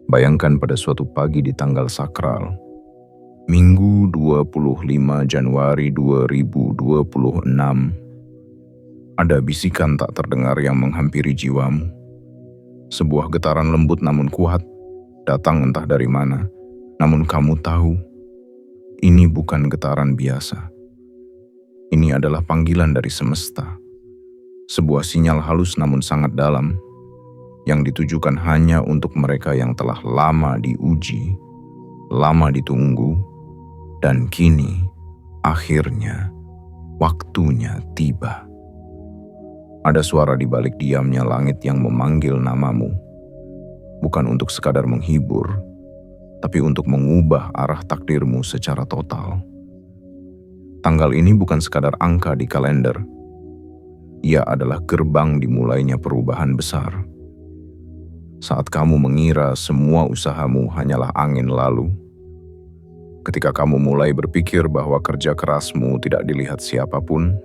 Bayangkan pada suatu pagi di tanggal sakral, Minggu 25 Januari 2026, ada bisikan tak terdengar yang menghampiri jiwamu. Sebuah getaran lembut namun kuat, datang entah dari mana, namun kamu tahu, ini bukan getaran biasa. Ini adalah panggilan dari semesta. Sebuah sinyal halus namun sangat dalam, yang ditujukan hanya untuk mereka yang telah lama diuji, lama ditunggu, dan kini, akhirnya, waktunya tiba. Ada suara di balik diamnya langit yang memanggil namamu, bukan untuk sekadar menghibur, tapi untuk mengubah arah takdirmu secara total. Tanggal ini bukan sekadar angka di kalender, ia adalah gerbang dimulainya perubahan besar. Saat kamu mengira semua usahamu hanyalah angin lalu, ketika kamu mulai berpikir bahwa kerja kerasmu tidak dilihat siapapun,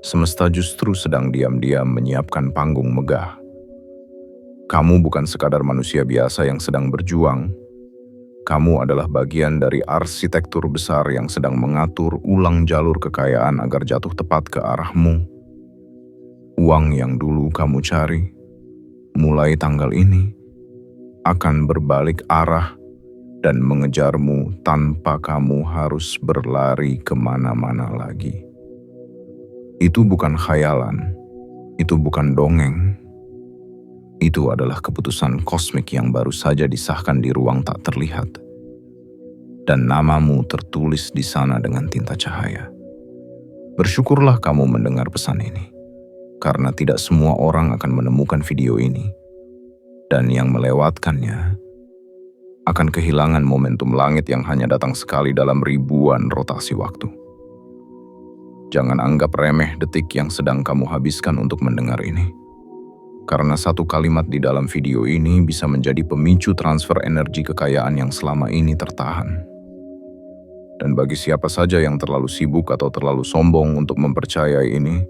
semesta justru sedang diam-diam menyiapkan panggung megah. Kamu bukan sekadar manusia biasa yang sedang berjuang, kamu adalah bagian dari arsitektur besar yang sedang mengatur ulang jalur kekayaan agar jatuh tepat ke arahmu. Uang yang dulu kamu cari, mulai tanggal ini, akan berbalik arah dan mengejarmu tanpa kamu harus berlari kemana-mana lagi. Itu bukan khayalan, itu bukan dongeng. Itu adalah keputusan kosmik yang baru saja disahkan di ruang tak terlihat. Dan namamu tertulis di sana dengan tinta cahaya. Bersyukurlah kamu mendengar pesan ini, karena tidak semua orang akan menemukan video ini. Dan yang melewatkannya akan kehilangan momentum langit yang hanya datang sekali dalam ribuan rotasi waktu. Jangan anggap remeh detik yang sedang kamu habiskan untuk mendengar ini. Karena satu kalimat di dalam video ini bisa menjadi pemicu transfer energi kekayaan yang selama ini tertahan. Dan bagi siapa saja yang terlalu sibuk atau terlalu sombong untuk mempercayai ini,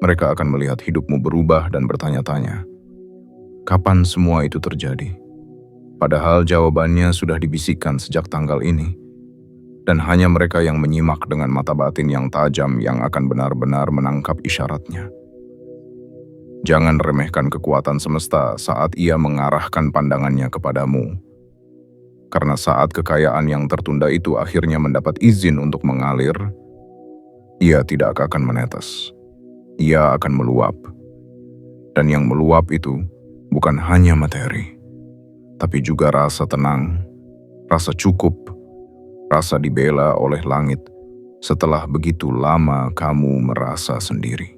mereka akan melihat hidupmu berubah dan bertanya-tanya, kapan semua itu terjadi? Padahal jawabannya sudah dibisikkan sejak tanggal ini. Dan hanya mereka yang menyimak dengan mata batin yang tajam yang akan benar-benar menangkap isyaratnya. Jangan remehkan kekuatan semesta saat ia mengarahkan pandangannya kepadamu. Karena saat kekayaan yang tertunda itu akhirnya mendapat izin untuk mengalir, ia tidak akan menetes. Ia akan meluap. Dan yang meluap itu bukan hanya materi, tapi juga rasa tenang, rasa cukup, rasa dibela oleh langit setelah begitu lama kamu merasa sendiri.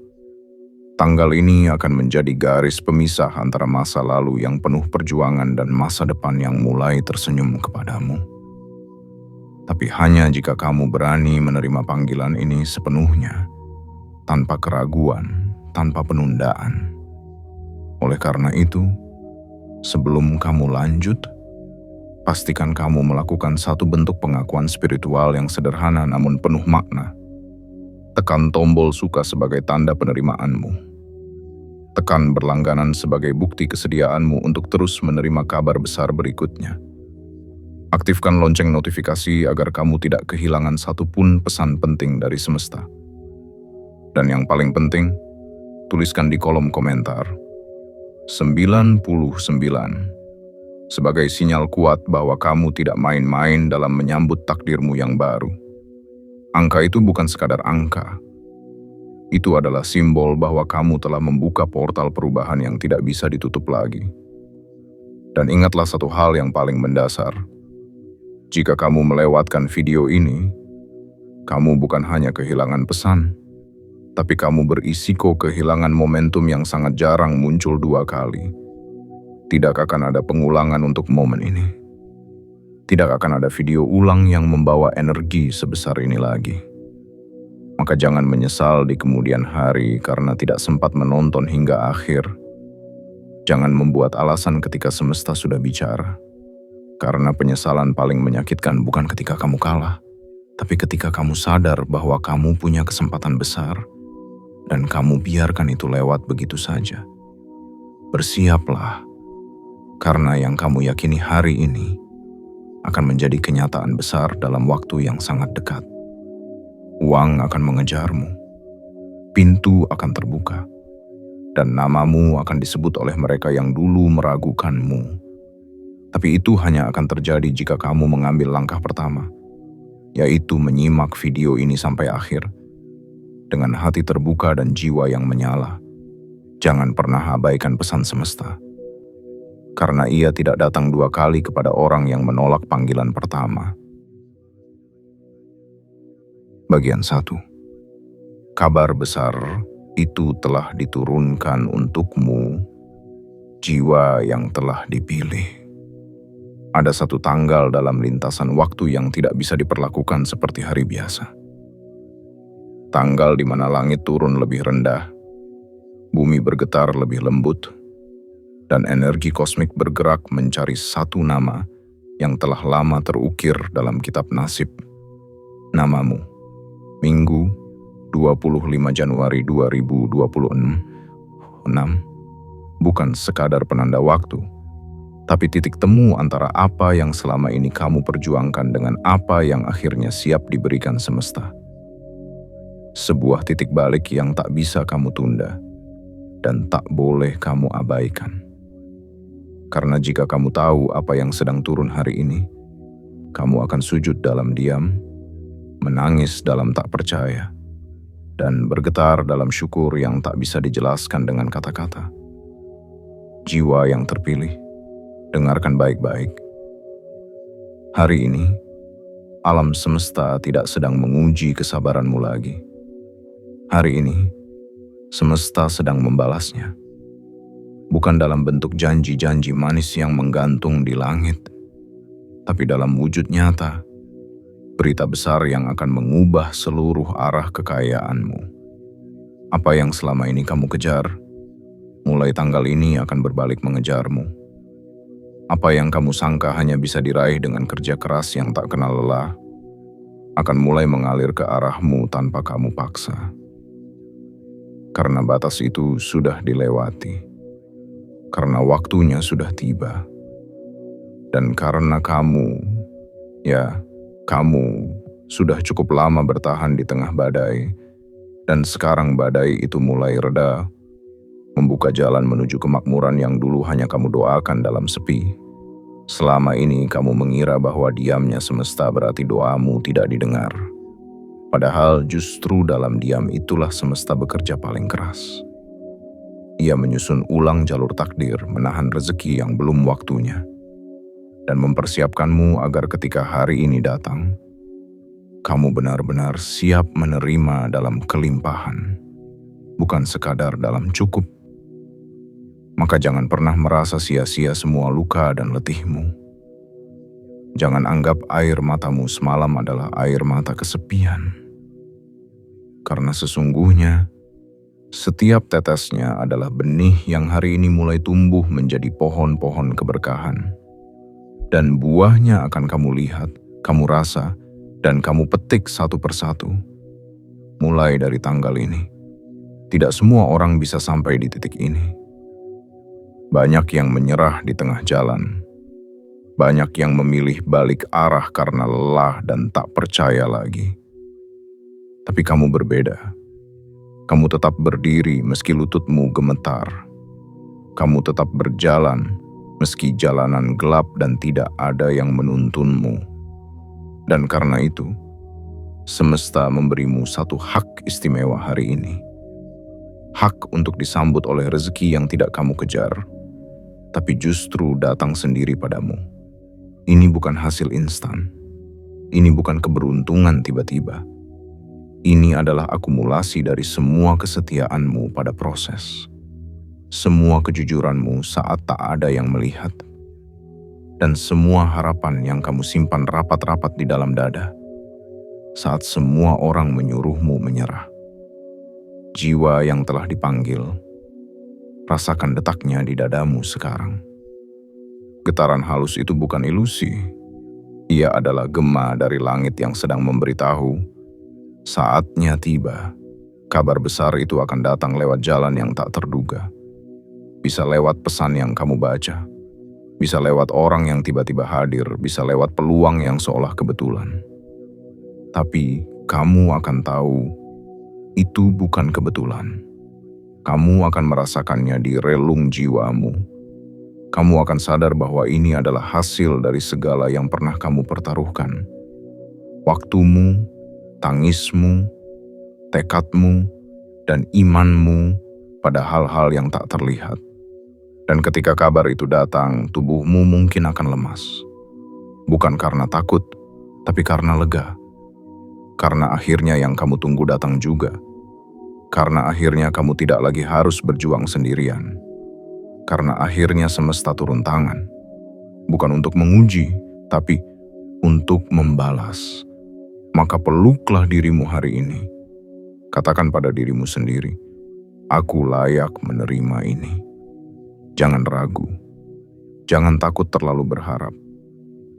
Tanggal ini akan menjadi garis pemisah antara masa lalu yang penuh perjuangan dan masa depan yang mulai tersenyum kepadamu. Tapi hanya jika kamu berani menerima panggilan ini sepenuhnya, tanpa keraguan, tanpa penundaan. Oleh karena itu, sebelum kamu lanjut, pastikan kamu melakukan satu bentuk pengakuan spiritual yang sederhana namun penuh makna. Tekan tombol suka sebagai tanda penerimaanmu. Tekan berlangganan sebagai bukti kesediaanmu untuk terus menerima kabar besar berikutnya. Aktifkan lonceng notifikasi agar kamu tidak kehilangan satupun pesan penting dari semesta. Dan yang paling penting, tuliskan di kolom komentar 99 sebagai sinyal kuat bahwa kamu tidak main-main dalam menyambut takdirmu yang baru. Angka itu bukan sekadar angka. Itu adalah simbol bahwa kamu telah membuka portal perubahan yang tidak bisa ditutup lagi. Dan ingatlah satu hal yang paling mendasar. Jika kamu melewatkan video ini, kamu bukan hanya kehilangan pesan, tapi kamu berisiko kehilangan momentum yang sangat jarang muncul dua kali. Tidak akan ada pengulangan untuk momen ini. Tidak akan ada video ulang yang membawa energi sebesar ini lagi. Maka jangan menyesal di kemudian hari karena tidak sempat menonton hingga akhir. Jangan membuat alasan ketika semesta sudah bicara. Karena penyesalan paling menyakitkan bukan ketika kamu kalah, tapi ketika kamu sadar bahwa kamu punya kesempatan besar dan kamu biarkan itu lewat begitu saja. Bersiaplah. Karena yang kamu yakini hari ini akan menjadi kenyataan besar dalam waktu yang sangat dekat. Uang akan mengejarmu, pintu akan terbuka, dan namamu akan disebut oleh mereka yang dulu meragukanmu. Tapi itu hanya akan terjadi jika kamu mengambil langkah pertama, yaitu menyimak video ini sampai akhir, dengan hati terbuka dan jiwa yang menyala. Jangan pernah abaikan pesan semesta, karena ia tidak datang dua kali kepada orang yang menolak panggilan pertama. Bagian 1. Kabar besar itu telah diturunkan untukmu, jiwa yang telah dipilih. Ada satu tanggal dalam lintasan waktu yang tidak bisa diperlakukan seperti hari biasa. Tanggal di mana langit turun lebih rendah, bumi bergetar lebih lembut, dan energi kosmik bergerak mencari satu nama yang telah lama terukir dalam kitab nasib. Namamu, Minggu 25 Januari 2026, bukan sekadar penanda waktu, tapi titik temu antara apa yang selama ini kamu perjuangkan dengan apa yang akhirnya siap diberikan semesta. Sebuah titik balik yang tak bisa kamu tunda dan tak boleh kamu abaikan. Karena jika kamu tahu apa yang sedang turun hari ini, kamu akan sujud dalam diam, menangis dalam tak percaya, dan bergetar dalam syukur yang tak bisa dijelaskan dengan kata-kata. Jiwa yang terpilih, dengarkan baik-baik. Hari ini, alam semesta tidak sedang menguji kesabaranmu lagi. Hari ini, semesta sedang membalasnya. Bukan dalam bentuk janji-janji manis yang menggantung di langit, tapi dalam wujud nyata, berita besar yang akan mengubah seluruh arah kekayaanmu. Apa yang selama ini kamu kejar, mulai tanggal ini akan berbalik mengejarmu. Apa yang kamu sangka hanya bisa diraih dengan kerja keras yang tak kenal lelah, akan mulai mengalir ke arahmu tanpa kamu paksa. Karena batas itu sudah dilewati. Karena waktunya sudah tiba. Dan karena kamu sudah cukup lama bertahan di tengah badai, dan sekarang badai itu mulai reda, membuka jalan menuju kemakmuran yang dulu hanya kamu doakan dalam sepi. Selama ini kamu mengira bahwa diamnya semesta berarti doamu tidak didengar. Padahal justru dalam diam itulah semesta bekerja paling keras. Ia menyusun ulang jalur takdir, menahan rezeki yang belum waktunya, dan mempersiapkanmu agar ketika hari ini datang, kamu benar-benar siap menerima dalam kelimpahan, bukan sekadar dalam cukup. Maka jangan pernah merasa sia-sia semua luka dan letihmu. Jangan anggap air matamu semalam adalah air mata kesepian. Karena sesungguhnya, setiap tetesnya adalah benih yang hari ini mulai tumbuh menjadi pohon-pohon keberkahan. Dan buahnya akan kamu lihat, kamu rasa, dan kamu petik satu persatu. Mulai dari tanggal ini, tidak semua orang bisa sampai di titik ini. Banyak yang menyerah di tengah jalan. Banyak yang memilih balik arah karena lelah dan tak percaya lagi. Tapi kamu berbeda. Kamu tetap berdiri meski lututmu gemetar. Kamu tetap berjalan meski jalanan gelap dan tidak ada yang menuntunmu. Dan karena itu, semesta memberimu satu hak istimewa hari ini. Hak untuk disambut oleh rezeki yang tidak kamu kejar, tapi justru datang sendiri padamu. Ini bukan hasil instan. Ini bukan keberuntungan tiba-tiba. Ini adalah akumulasi dari semua kesetiaanmu pada proses. Semua kejujuranmu saat tak ada yang melihat. Dan semua harapan yang kamu simpan rapat-rapat di dalam dada saat semua orang menyuruhmu menyerah. Jiwa yang telah dipanggil, rasakan detaknya di dadamu sekarang. Getaran halus itu bukan ilusi. Ia adalah gema dari langit yang sedang memberitahu, saatnya tiba. Kabar besar itu akan datang lewat jalan yang tak terduga. Bisa lewat pesan yang kamu baca. Bisa lewat orang yang tiba-tiba hadir, bisa lewat peluang yang seolah kebetulan. Tapi kamu akan tahu, itu bukan kebetulan. Kamu akan merasakannya di relung jiwamu. Kamu akan sadar bahwa ini adalah hasil dari segala yang pernah kamu pertaruhkan. Waktumu, tangismu, tekadmu, dan imanmu pada hal-hal yang tak terlihat. Dan ketika kabar itu datang, tubuhmu mungkin akan lemas. Bukan karena takut, tapi karena lega. Karena akhirnya yang kamu tunggu datang juga. Karena akhirnya kamu tidak lagi harus berjuang sendirian. Karena akhirnya semesta turun tangan. Bukan untuk menguji, tapi untuk membalas. Maka peluklah dirimu hari ini. Katakan pada dirimu sendiri, aku layak menerima ini. Jangan ragu. Jangan takut terlalu berharap.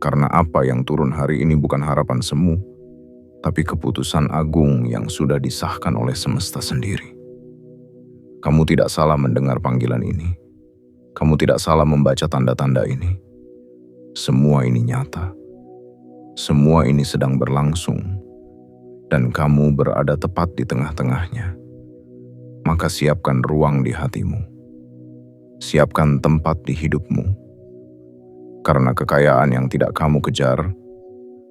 Karena apa yang turun hari ini bukan harapan semu, tapi keputusan agung yang sudah disahkan oleh semesta sendiri. Kamu tidak salah mendengar panggilan ini. Kamu tidak salah membaca tanda-tanda ini. Semua ini nyata. Semua ini sedang berlangsung. Dan kamu berada tepat di tengah-tengahnya. Maka siapkan ruang di hatimu. Siapkan tempat di hidupmu. Karena kekayaan yang tidak kamu kejar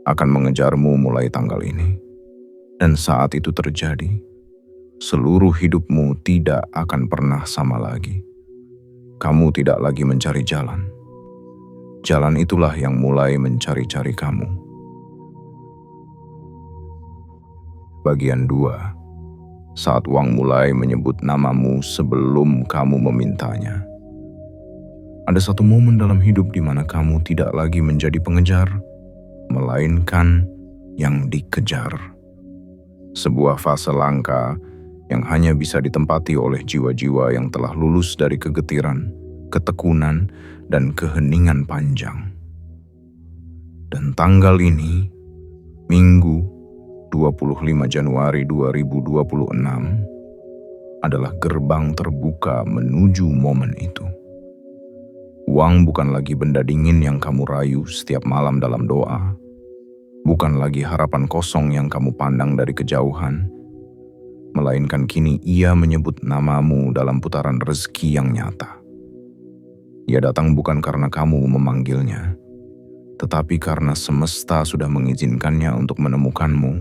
akan mengejarmu mulai tanggal ini. Dan saat itu terjadi, seluruh hidupmu tidak akan pernah sama lagi. Kamu tidak lagi mencari jalan. Jalan itulah yang mulai mencari-cari kamu. Bagian 2. Saat uang mulai menyebut namamu sebelum kamu memintanya. Ada satu momen dalam hidup di mana kamu tidak lagi menjadi pengejar, melainkan yang dikejar. Sebuah fase langka yang hanya bisa ditempati oleh jiwa-jiwa yang telah lulus dari kegetiran, ketekunan, dan keheningan panjang. Dan tanggal ini, Minggu 25 Januari 2026, adalah gerbang terbuka menuju momen itu. Uang bukan lagi benda dingin yang kamu rayu setiap malam dalam doa. Bukan lagi harapan kosong yang kamu pandang dari kejauhan. Melainkan kini ia menyebut namamu dalam putaran rezeki yang nyata. Ia datang bukan karena kamu memanggilnya, tetapi karena semesta sudah mengizinkannya untuk menemukanmu.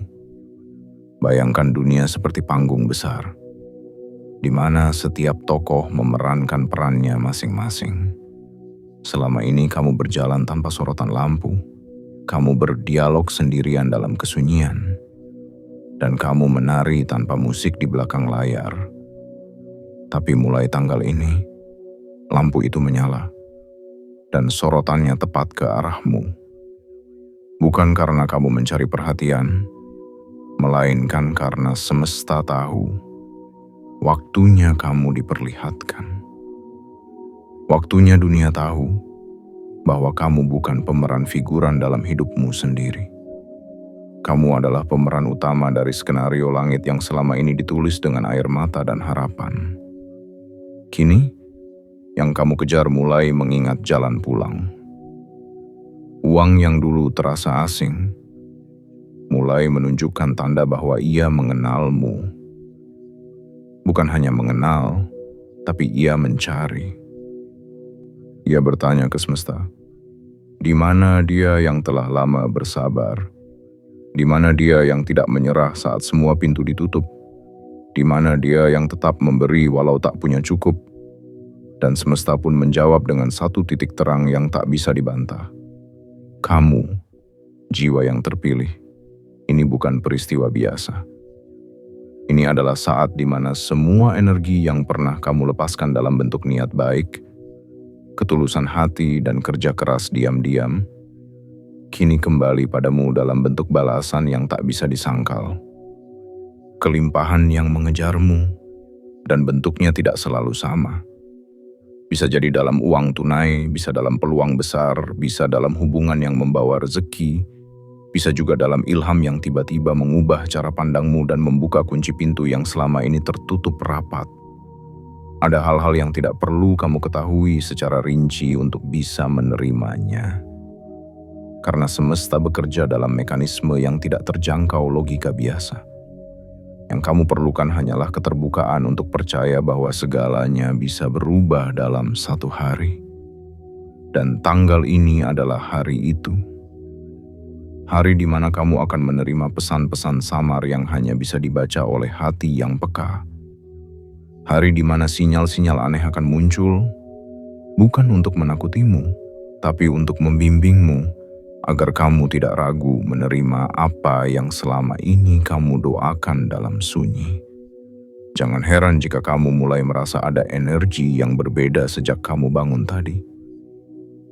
Bayangkan dunia seperti panggung besar, di mana setiap tokoh memerankan perannya masing-masing. Selama ini kamu berjalan tanpa sorotan lampu, kamu berdialog sendirian dalam kesunyian, dan kamu menari tanpa musik di belakang layar. Tapi mulai tanggal ini, lampu itu menyala, dan sorotannya tepat ke arahmu. Bukan karena kamu mencari perhatian, melainkan karena semesta tahu, waktunya kamu diperlihatkan. Waktunya dunia tahu bahwa kamu bukan pemeran figuran dalam hidupmu sendiri. Kamu adalah pemeran utama dari skenario langit yang selama ini ditulis dengan air mata dan harapan. Kini, yang kamu kejar mulai mengingat jalan pulang. Uang yang dulu terasa asing, mulai menunjukkan tanda bahwa ia mengenalmu. Bukan hanya mengenal, tapi ia mencari. Ia bertanya ke semesta, di mana dia yang telah lama bersabar? Di mana dia yang tidak menyerah saat semua pintu ditutup? Di mana dia yang tetap memberi walau tak punya cukup? Dan semesta pun menjawab dengan satu titik terang yang tak bisa dibantah. Kamu, jiwa yang terpilih, ini bukan peristiwa biasa. Ini adalah saat di mana semua energi yang pernah kamu lepaskan dalam bentuk niat baik, ketulusan hati dan kerja keras diam-diam, kini kembali padamu dalam bentuk balasan yang tak bisa disangkal. Kelimpahan yang mengejarmu, dan bentuknya tidak selalu sama. Bisa jadi dalam uang tunai, bisa dalam peluang besar, bisa dalam hubungan yang membawa rezeki, bisa juga dalam ilham yang tiba-tiba mengubah cara pandangmu dan membuka kunci pintu yang selama ini tertutup rapat. Ada hal-hal yang tidak perlu kamu ketahui secara rinci untuk bisa menerimanya. Karena semesta bekerja dalam mekanisme yang tidak terjangkau logika biasa. Yang kamu perlukan hanyalah keterbukaan untuk percaya bahwa segalanya bisa berubah dalam satu hari. Dan tanggal ini adalah hari itu. Hari di mana kamu akan menerima pesan-pesan samar yang hanya bisa dibaca oleh hati yang peka. Hari di mana sinyal-sinyal aneh akan muncul, bukan untuk menakutimu, tapi untuk membimbingmu, agar kamu tidak ragu menerima apa yang selama ini kamu doakan dalam sunyi. Jangan heran jika kamu mulai merasa ada energi yang berbeda sejak kamu bangun tadi.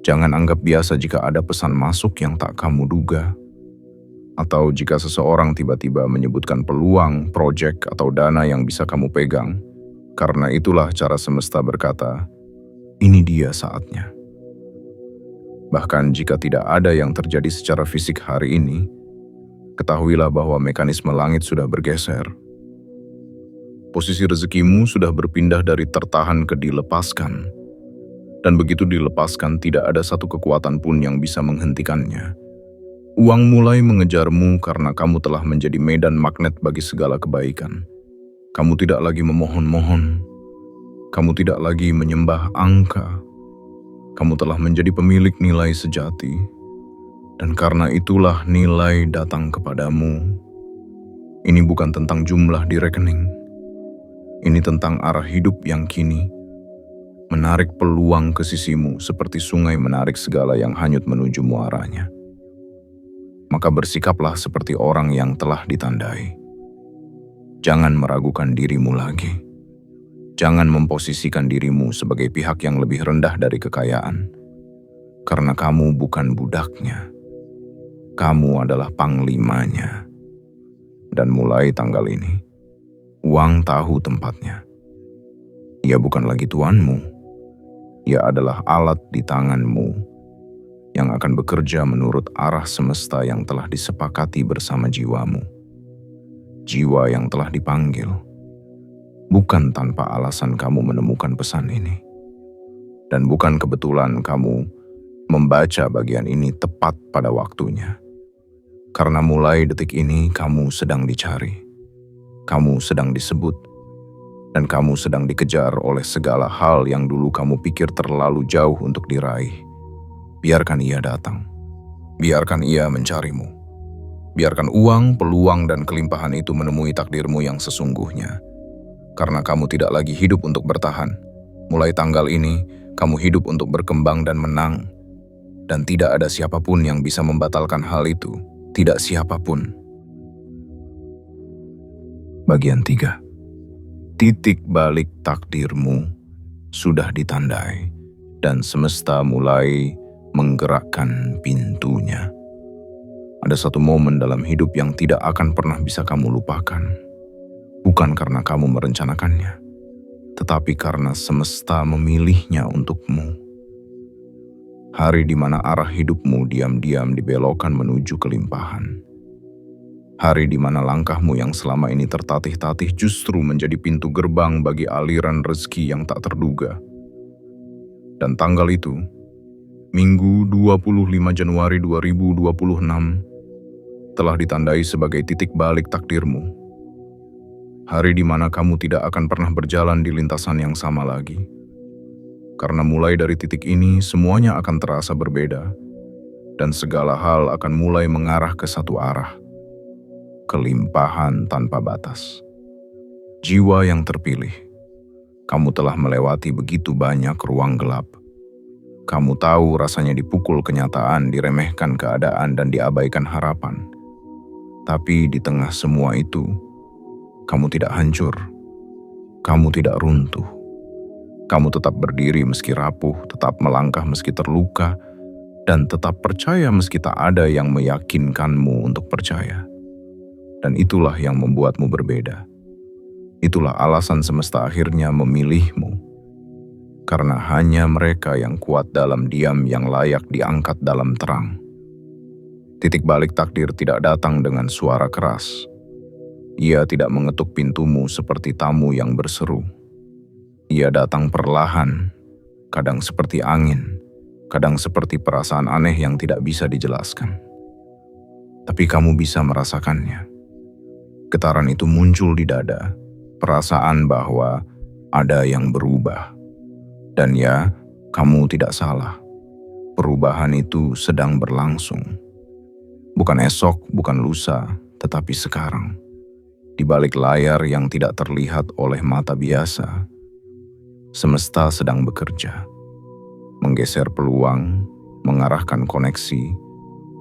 Jangan anggap biasa jika ada pesan masuk yang tak kamu duga. Atau jika seseorang tiba-tiba menyebutkan peluang, proyek, atau dana yang bisa kamu pegang. Karena itulah cara semesta berkata, ini dia saatnya. Bahkan jika tidak ada yang terjadi secara fisik hari ini, ketahuilah bahwa mekanisme langit sudah bergeser. Posisi rezekimu sudah berpindah dari tertahan ke dilepaskan. Dan begitu dilepaskan, tidak ada satu kekuatan pun yang bisa menghentikannya. Uang mulai mengejarmu karena kamu telah menjadi medan magnet bagi segala kebaikan. Kamu tidak lagi memohon-mohon. Kamu tidak lagi menyembah angka. Kamu telah menjadi pemilik nilai sejati. Dan karena itulah nilai datang kepadamu. Ini bukan tentang jumlah di rekening. Ini tentang arah hidup yang kini menarik peluang ke sisimu seperti sungai menarik segala yang hanyut menuju muaranya. Maka bersikaplah seperti orang yang telah ditandai. Jangan meragukan dirimu lagi. Jangan memposisikan dirimu sebagai pihak yang lebih rendah dari kekayaan. Karena kamu bukan budaknya. Kamu adalah panglimanya. Dan mulai tanggal ini, uang tahu tempatnya. Ia bukan lagi tuanmu. Ia adalah alat di tanganmu yang akan bekerja menurut arah semesta yang telah disepakati bersama jiwamu. Jiwa yang telah dipanggil. Bukan tanpa alasan kamu menemukan pesan ini. Dan bukan kebetulan kamu membaca bagian ini tepat pada waktunya. Karena mulai detik ini kamu sedang dicari. Kamu sedang disebut. Dan kamu sedang dikejar oleh segala hal yang dulu kamu pikir terlalu jauh untuk diraih. Biarkan ia datang. Biarkan ia mencarimu. Biarkan uang, peluang, dan kelimpahan itu menemui takdirmu yang sesungguhnya. Karena kamu tidak lagi hidup untuk bertahan. Mulai tanggal ini, kamu hidup untuk berkembang dan menang. Dan tidak ada siapapun yang bisa membatalkan hal itu. Tidak siapapun. Bagian 3. Titik balik takdirmu sudah ditandai. Dan semesta mulai menggerakkan pintunya. Ada satu momen dalam hidup yang tidak akan pernah bisa kamu lupakan. Bukan karena kamu merencanakannya, tetapi karena semesta memilihnya untukmu. Hari di mana arah hidupmu diam-diam dibelokkan menuju kelimpahan. Hari di mana langkahmu yang selama ini tertatih-tatih justru menjadi pintu gerbang bagi aliran rezeki yang tak terduga. Dan tanggal itu, Minggu 25 Januari 2026, telah ditandai sebagai titik balik takdirmu. Hari di mana kamu tidak akan pernah berjalan di lintasan yang sama lagi. Karena mulai dari titik ini, semuanya akan terasa berbeda. Dan segala hal akan mulai mengarah ke satu arah. Kelimpahan tanpa batas. Jiwa yang terpilih. Kamu telah melewati begitu banyak ruang gelap. Kamu tahu rasanya dipukul kenyataan, diremehkan keadaan, dan diabaikan harapan. Tapi di tengah semua itu, kamu tidak hancur. Kamu tidak runtuh. Kamu tetap berdiri meski rapuh, tetap melangkah meski terluka, dan tetap percaya meski tak ada yang meyakinkanmu untuk percaya. Dan itulah yang membuatmu berbeda. Itulah alasan semesta akhirnya memilihmu. Karena hanya mereka yang kuat dalam diam yang layak diangkat dalam terang. Titik balik takdir tidak datang dengan suara keras. Ia tidak mengetuk pintumu seperti tamu yang berseru. Ia datang perlahan, kadang seperti angin, kadang seperti perasaan aneh yang tidak bisa dijelaskan. Tapi kamu bisa merasakannya. Getaran itu muncul di dada, perasaan bahwa ada yang berubah. Dan ya, kamu tidak salah. Perubahan itu sedang berlangsung. Bukan esok, bukan lusa, tetapi sekarang. Di balik layar yang tidak terlihat oleh mata biasa, semesta sedang bekerja. Menggeser peluang, mengarahkan koneksi,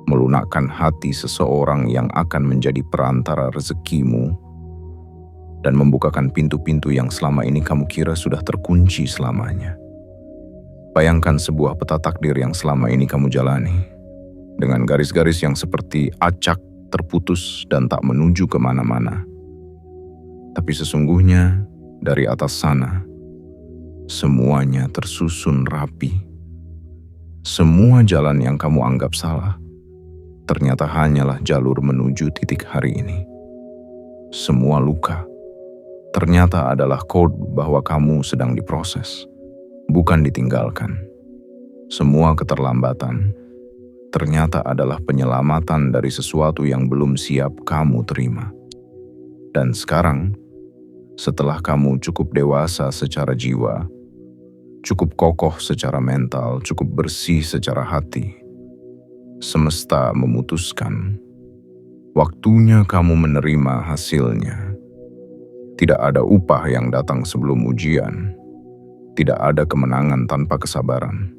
melunakkan hati seseorang yang akan menjadi perantara rezekimu, dan membukakan pintu-pintu yang selama ini kamu kira sudah terkunci selamanya. Bayangkan sebuah peta takdir yang selama ini kamu jalani, dengan garis-garis yang seperti acak, terputus dan tak menuju kemana-mana. Tapi sesungguhnya, dari atas sana, semuanya tersusun rapi. Semua jalan yang kamu anggap salah, ternyata hanyalah jalur menuju titik hari ini. Semua luka, ternyata adalah kode bahwa kamu sedang diproses, bukan ditinggalkan. Semua keterlambatan, ternyata adalah penyelamatan dari sesuatu yang belum siap kamu terima. Dan sekarang, setelah kamu cukup dewasa secara jiwa, cukup kokoh secara mental, cukup bersih secara hati, semesta memutuskan waktunya kamu menerima hasilnya. Tidak ada upah yang datang sebelum ujian, tidak ada kemenangan tanpa kesabaran,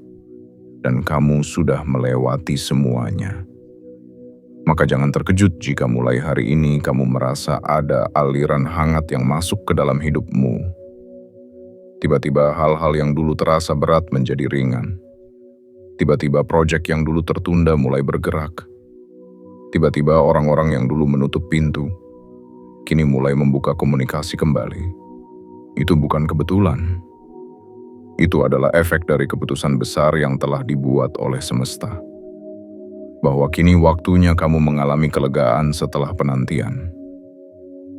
dan kamu sudah melewati semuanya. Maka jangan terkejut jika mulai hari ini kamu merasa ada aliran hangat yang masuk ke dalam hidupmu. Tiba-tiba hal-hal yang dulu terasa berat menjadi ringan. Tiba-tiba proyek yang dulu tertunda mulai bergerak. Tiba-tiba orang-orang yang dulu menutup pintu, kini mulai membuka komunikasi kembali. Itu bukan kebetulan. Itu adalah efek dari keputusan besar yang telah dibuat oleh semesta. Bahwa kini waktunya kamu mengalami kelegaan setelah penantian.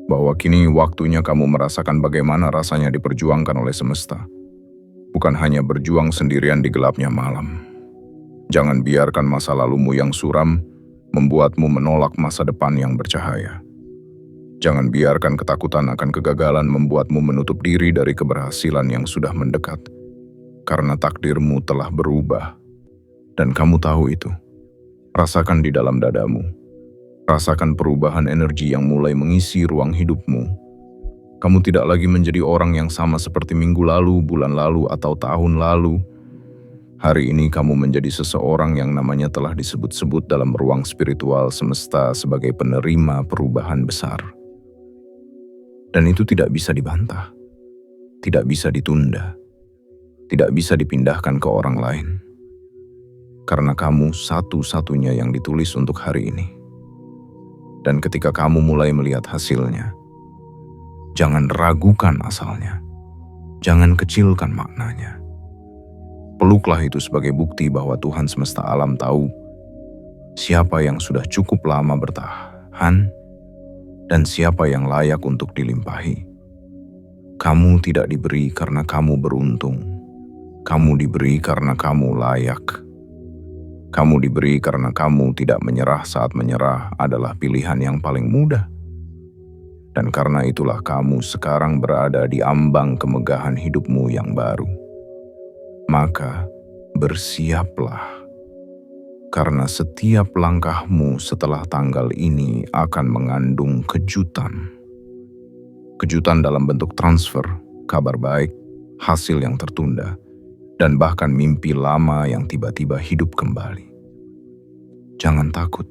Bahwa kini waktunya kamu merasakan bagaimana rasanya diperjuangkan oleh semesta. Bukan hanya berjuang sendirian di gelapnya malam. Jangan biarkan masa lalumu yang suram membuatmu menolak masa depan yang bercahaya. Jangan biarkan ketakutan akan kegagalan membuatmu menutup diri dari keberhasilan yang sudah mendekat. Karena takdirmu telah berubah. Dan kamu tahu itu. Rasakan di dalam dadamu. Rasakan perubahan energi yang mulai mengisi ruang hidupmu. Kamu tidak lagi menjadi orang yang sama seperti minggu lalu, bulan lalu, atau tahun lalu. Hari ini kamu menjadi seseorang yang namanya telah disebut-sebut dalam ruang spiritual semesta sebagai penerima perubahan besar. Dan itu tidak bisa dibantah, tidak bisa ditunda, tidak bisa dipindahkan ke orang lain. Karena kamu satu-satunya yang ditulis untuk hari ini. Dan ketika kamu mulai melihat hasilnya, jangan ragukan asalnya, jangan kecilkan maknanya. Peluklah itu sebagai bukti bahwa Tuhan semesta alam tahu siapa yang sudah cukup lama bertahan dan siapa yang layak untuk dilimpahi. Kamu tidak diberi karena kamu beruntung. Kamu diberi karena kamu layak. Kamu diberi karena kamu tidak menyerah saat menyerah adalah pilihan yang paling mudah. Dan karena itulah kamu sekarang berada di ambang kemegahan hidupmu yang baru. Maka bersiaplah, karena setiap langkahmu setelah tanggal ini akan mengandung kejutan. Kejutan dalam bentuk transfer, kabar baik, hasil yang tertunda, dan bahkan mimpi lama yang tiba-tiba hidup kembali. Jangan takut,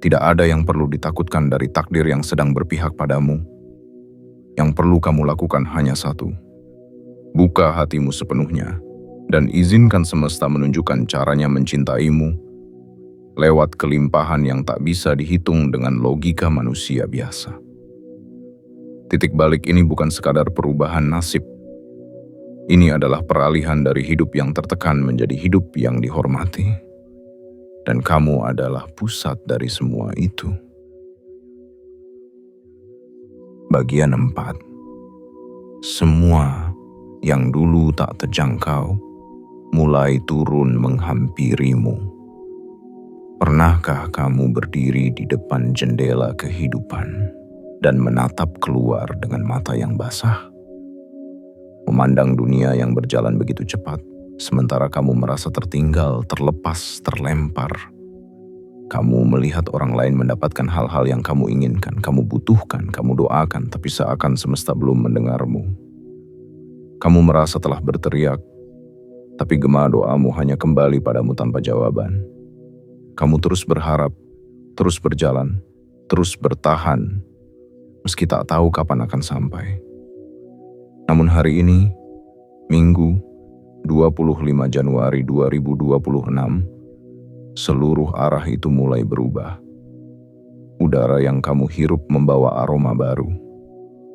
tidak ada yang perlu ditakutkan dari takdir yang sedang berpihak padamu. Yang perlu kamu lakukan hanya satu, buka hatimu sepenuhnya, dan izinkan semesta menunjukkan caranya mencintaimu lewat kelimpahan yang tak bisa dihitung dengan logika manusia biasa. Titik balik ini bukan sekadar perubahan nasib. Ini adalah peralihan dari hidup yang tertekan menjadi hidup yang dihormati. Dan kamu adalah pusat dari semua itu. Bagian 4. Semua yang dulu tak terjangkau mulai turun menghampirimu. Pernahkah kamu berdiri di depan jendela kehidupan dan menatap keluar dengan mata yang basah? Memandang dunia yang berjalan begitu cepat, sementara kamu merasa tertinggal, terlepas, terlempar. Kamu melihat orang lain mendapatkan hal-hal yang kamu inginkan, kamu butuhkan, kamu doakan, tapi seakan semesta belum mendengarmu. Kamu merasa telah berteriak, tapi gema doamu hanya kembali padamu tanpa jawaban. Kamu terus berharap, terus berjalan, terus bertahan, meski tak tahu kapan akan sampai. Namun hari ini, Minggu 25 Januari 2026, seluruh arah itu mulai berubah. Udara yang kamu hirup membawa aroma baru,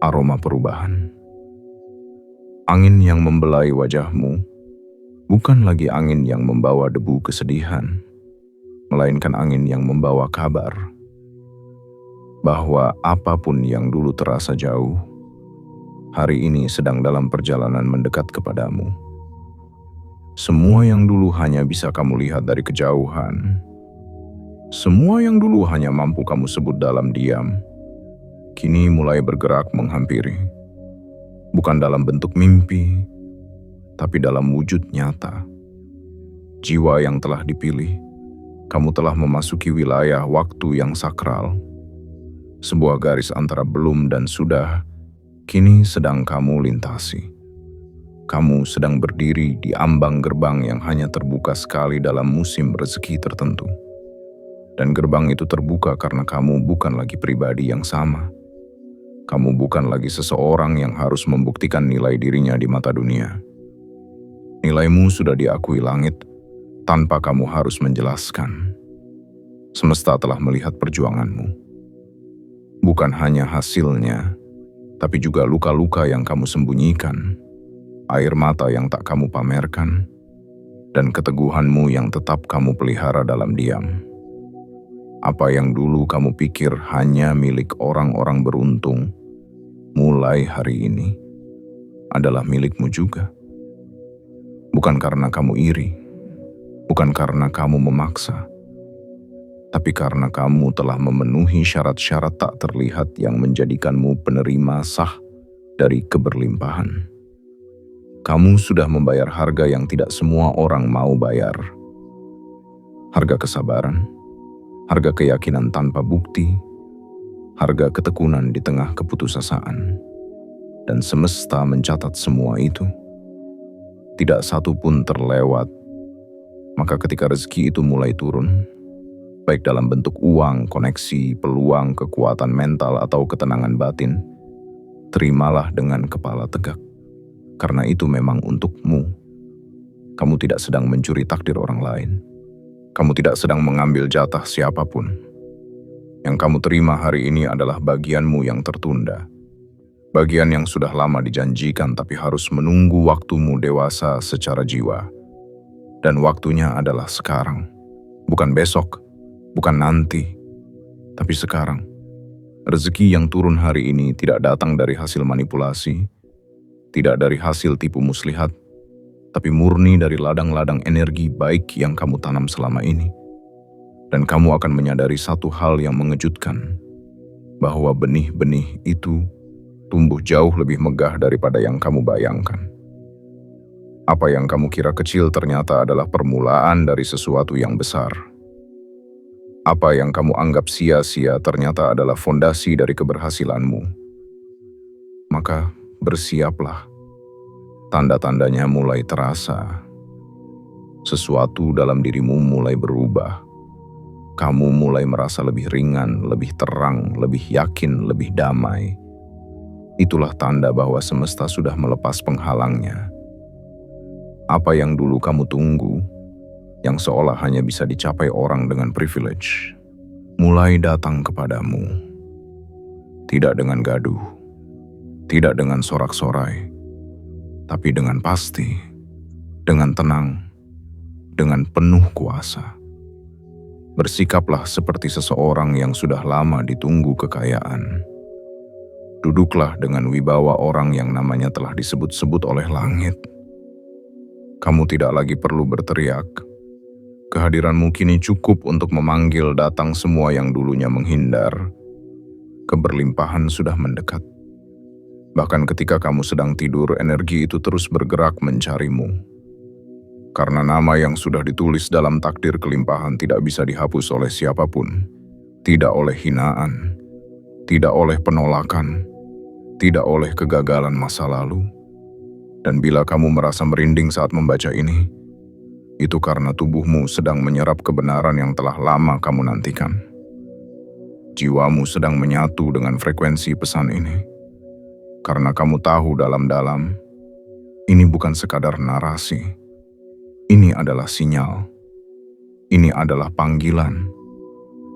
aroma perubahan. Angin yang membelai wajahmu bukan lagi angin yang membawa debu kesedihan, melainkan angin yang membawa kabar bahwa apapun yang dulu terasa jauh, hari ini sedang dalam perjalanan mendekat kepadamu. Semua yang dulu hanya bisa kamu lihat dari kejauhan, semua yang dulu hanya mampu kamu sebut dalam diam, kini mulai bergerak menghampiri. Bukan dalam bentuk mimpi, tapi dalam wujud nyata. Jiwa yang telah dipilih, kamu telah memasuki wilayah waktu yang sakral. Sebuah garis antara belum dan sudah, kini sedang kamu lintasi. Kamu sedang berdiri di ambang gerbang yang hanya terbuka sekali dalam musim rezeki tertentu. Dan gerbang itu terbuka karena kamu bukan lagi pribadi yang sama. Kamu bukan lagi seseorang yang harus membuktikan nilai dirinya di mata dunia. Nilaimu sudah diakui langit tanpa kamu harus menjelaskan. Semesta telah melihat perjuanganmu. Bukan hanya hasilnya, tapi juga luka-luka yang kamu sembunyikan, air mata yang tak kamu pamerkan, dan keteguhanmu yang tetap kamu pelihara dalam diam. Apa yang dulu kamu pikir hanya milik orang-orang beruntung, mulai hari ini adalah milikmu juga. Bukan karena kamu iri, bukan karena kamu memaksa, tapi karena kamu telah memenuhi syarat-syarat tak terlihat yang menjadikanmu penerima sah dari keberlimpahan. Kamu sudah membayar harga yang tidak semua orang mau bayar. Harga kesabaran, harga keyakinan tanpa bukti, harga ketekunan di tengah keputusasaan. Dan semesta mencatat semua itu. Tidak satu pun terlewat. Maka ketika rezeki itu mulai turun, baik dalam bentuk uang, koneksi, peluang, kekuatan mental, atau ketenangan batin, terimalah dengan kepala tegak. Karena itu memang untukmu. Kamu tidak sedang mencuri takdir orang lain. Kamu tidak sedang mengambil jatah siapapun. Yang kamu terima hari ini adalah bagianmu yang tertunda. Bagian yang sudah lama dijanjikan tapi harus menunggu waktumu dewasa secara jiwa. Dan waktunya adalah sekarang. Bukan besok, bukan nanti, tapi sekarang. Rezeki yang turun hari ini tidak datang dari hasil manipulasi, tidak dari hasil tipu muslihat, tapi murni dari ladang-ladang energi baik yang kamu tanam selama ini. Dan kamu akan menyadari satu hal yang mengejutkan, bahwa benih-benih itu tumbuh jauh lebih megah daripada yang kamu bayangkan. Apa yang kamu kira kecil ternyata adalah permulaan dari sesuatu yang besar. Apa yang kamu anggap sia-sia ternyata adalah fondasi dari keberhasilanmu. Maka bersiaplah. Tanda-tandanya mulai terasa. Sesuatu dalam dirimu mulai berubah. Kamu mulai merasa lebih ringan, lebih terang, lebih yakin, lebih damai. Itulah tanda bahwa semesta sudah melepas penghalangnya. Apa yang dulu kamu tunggu, yang seolah hanya bisa dicapai orang dengan privilege, mulai datang kepadamu. Tidak dengan gaduh, tidak dengan sorak-sorai, tapi dengan pasti, dengan tenang, dengan penuh kuasa. Bersikaplah seperti seseorang yang sudah lama ditunggu kekayaan. Duduklah dengan wibawa orang yang namanya telah disebut-sebut oleh langit. Kamu tidak lagi perlu berteriak. Kehadiranmu kini cukup untuk memanggil datang semua yang dulunya menghindar. Keberlimpahan sudah mendekat. Bahkan ketika kamu sedang tidur, energi itu terus bergerak mencarimu. Karena nama yang sudah ditulis dalam takdir kelimpahan tidak bisa dihapus oleh siapapun. Tidak oleh hinaan, tidak oleh penolakan, tidak oleh kegagalan masa lalu. Dan bila kamu merasa merinding saat membaca ini, itu karena tubuhmu sedang menyerap kebenaran yang telah lama kamu nantikan. Jiwamu sedang menyatu dengan frekuensi pesan ini. Karena kamu tahu dalam-dalam, ini bukan sekadar narasi. Ini adalah sinyal. Ini adalah panggilan.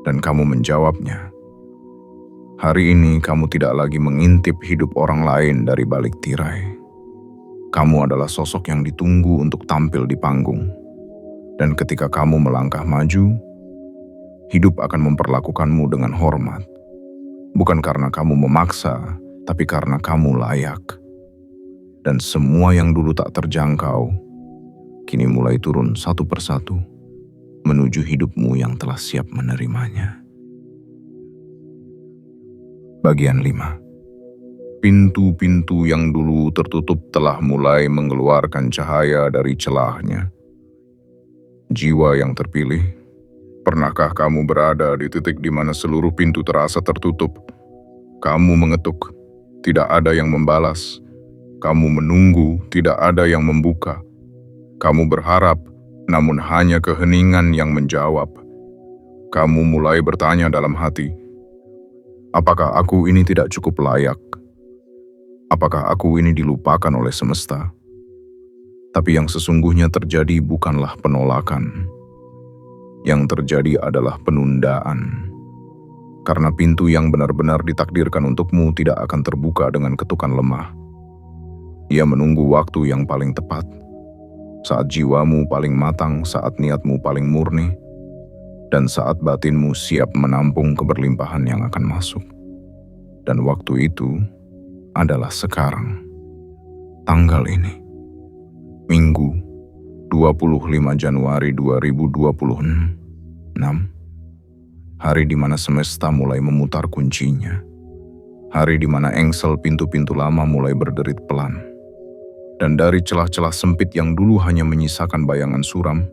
Dan kamu menjawabnya. Hari ini kamu tidak lagi mengintip hidup orang lain dari balik tirai. Kamu adalah sosok yang ditunggu untuk tampil di panggung. Dan ketika kamu melangkah maju, hidup akan memperlakukanmu dengan hormat. Bukan karena kamu memaksa, tapi karena kamu layak. Dan semua yang dulu tak terjangkau, kini mulai turun satu persatu, menuju hidupmu yang telah siap menerimanya. Bagian 5. Pintu-pintu yang dulu tertutup telah mulai mengeluarkan cahaya dari celahnya. Jiwa yang terpilih, pernahkah kamu berada di titik di mana seluruh pintu terasa tertutup? Kamu mengetuk, tidak ada yang membalas. Kamu menunggu, tidak ada yang membuka. Kamu berharap, namun hanya keheningan yang menjawab. Kamu mulai bertanya dalam hati, apakah aku ini tidak cukup layak? Apakah aku ini dilupakan oleh semesta? Tapi yang sesungguhnya terjadi bukanlah penolakan. Yang terjadi adalah penundaan. Karena pintu yang benar-benar ditakdirkan untukmu tidak akan terbuka dengan ketukan lemah. Ia menunggu waktu yang paling tepat. Saat jiwamu paling matang, saat niatmu paling murni, dan saat batinmu siap menampung keberlimpahan yang akan masuk. Dan waktu itu adalah sekarang. Tanggal ini. Minggu, 25 Januari 2026. Hari di mana semesta mulai memutar kuncinya. Hari di mana engsel pintu-pintu lama mulai berderit pelan. Dan dari celah-celah sempit yang dulu hanya menyisakan bayangan suram,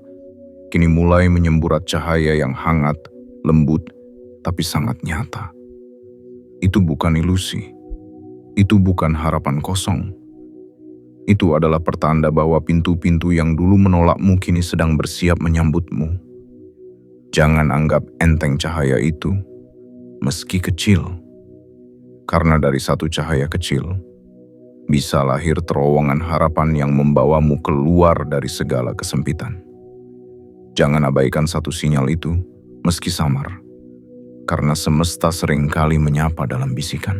kini mulai menyemburat cahaya yang hangat, lembut, tapi sangat nyata. Itu bukan ilusi. Itu bukan harapan kosong. Itu adalah pertanda bahwa pintu-pintu yang dulu menolakmu kini sedang bersiap menyambutmu. Jangan anggap enteng cahaya itu, meski kecil. Karena dari satu cahaya kecil, bisa lahir terowongan harapan yang membawamu keluar dari segala kesempitan. Jangan abaikan satu sinyal itu, meski samar. Karena semesta seringkali menyapa dalam bisikan,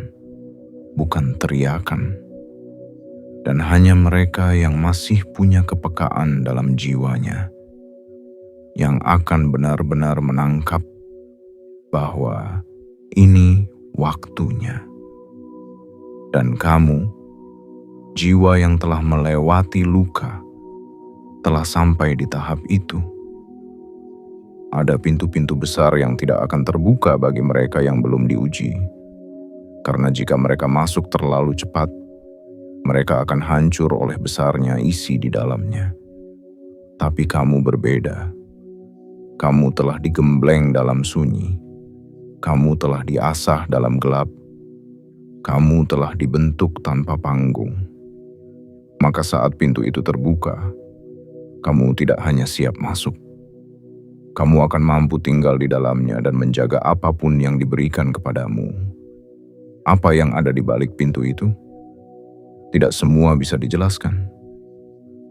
bukan teriakan. Dan hanya mereka yang masih punya kepekaan dalam jiwanya, yang akan benar-benar menangkap bahwa ini waktunya. Dan kamu, jiwa yang telah melewati luka, telah sampai di tahap itu. Ada pintu-pintu besar yang tidak akan terbuka bagi mereka yang belum diuji. Karena jika mereka masuk terlalu cepat, mereka akan hancur oleh besarnya isi di dalamnya. Tapi kamu berbeda. Kamu telah digembleng dalam sunyi. Kamu telah diasah dalam gelap. Kamu telah dibentuk tanpa panggung. Maka saat pintu itu terbuka, kamu tidak hanya siap masuk. Kamu akan mampu tinggal di dalamnya dan menjaga apapun yang diberikan kepadamu. Apa yang ada di balik pintu itu? Tidak semua bisa dijelaskan.